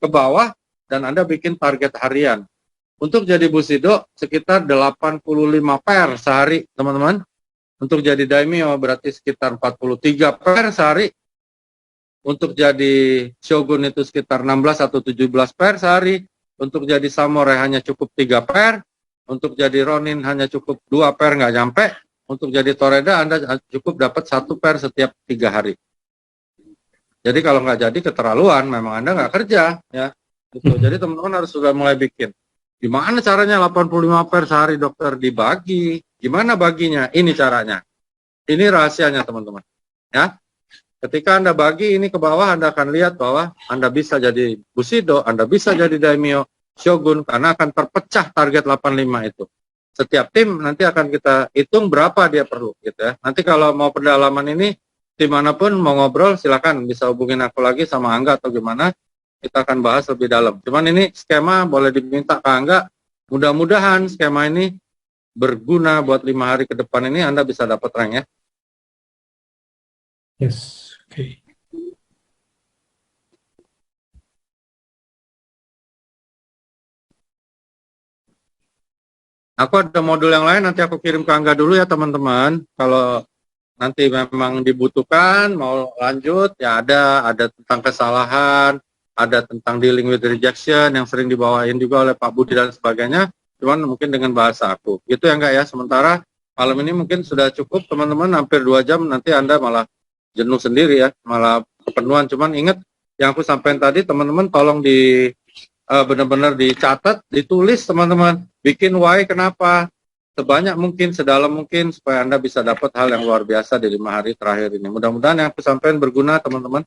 S2: ke bawah, dan Anda bikin target harian. Untuk jadi Bushido, sekitar 85 per sehari, teman-teman. Untuk jadi daimyo, berarti sekitar 43 per sehari. Untuk jadi shogun itu sekitar 16 atau 17 per sehari. Untuk jadi samurai hanya cukup 3 per. Untuk jadi ronin hanya cukup 2 per, nggak nyampe. Untuk jadi toreda Anda cukup dapat 1 per setiap 3 hari. Jadi kalau nggak jadi keterlaluan, memang Anda nggak kerja. Ya. Gitu. Jadi teman-teman harus sudah mulai bikin. Gimana caranya 85 per sehari dokter? Dibagi. Gimana baginya? Ini caranya. Ini rahasianya teman-teman. Ya. Ketika Anda bagi ini ke bawah, Anda akan lihat bahwa Anda bisa jadi Bushido, Anda bisa jadi daimyo, shogun, karena akan terpecah target 85 itu. Setiap tim nanti akan kita hitung berapa dia perlu, gitu ya. Nanti kalau mau pendalaman ini, tim manapun mau ngobrol, silakan bisa hubungin aku lagi sama Angga atau gimana, kita akan bahas lebih dalam. Cuman ini skema boleh diminta ke Angga, mudah-mudahan skema ini berguna buat 5 hari ke depan ini, Anda bisa dapat rank ya.
S1: Yes. Oke.
S2: Aku ada modul yang lain, nanti aku kirim ke Angga dulu ya teman-teman. Kalau nanti memang dibutuhkan, mau lanjut, ya ada tentang kesalahan, ada tentang dealing with rejection yang sering dibawain juga oleh Pak Budi dan sebagainya. Cuman mungkin dengan bahasa aku. Gitu ya enggak ya, sementara malam ini mungkin sudah cukup teman-teman, hampir 2 jam, nanti Anda malah jenuh sendiri ya, malah kepenuhan. Cuman ingat yang aku sampaikan tadi, teman-teman tolong benar-benar dicatat, ditulis teman-teman, bikin why kenapa, sebanyak mungkin, sedalam mungkin, supaya Anda bisa dapat hal yang luar biasa di 5 hari terakhir ini. Mudah-mudahan yang aku sampaikan berguna teman-teman.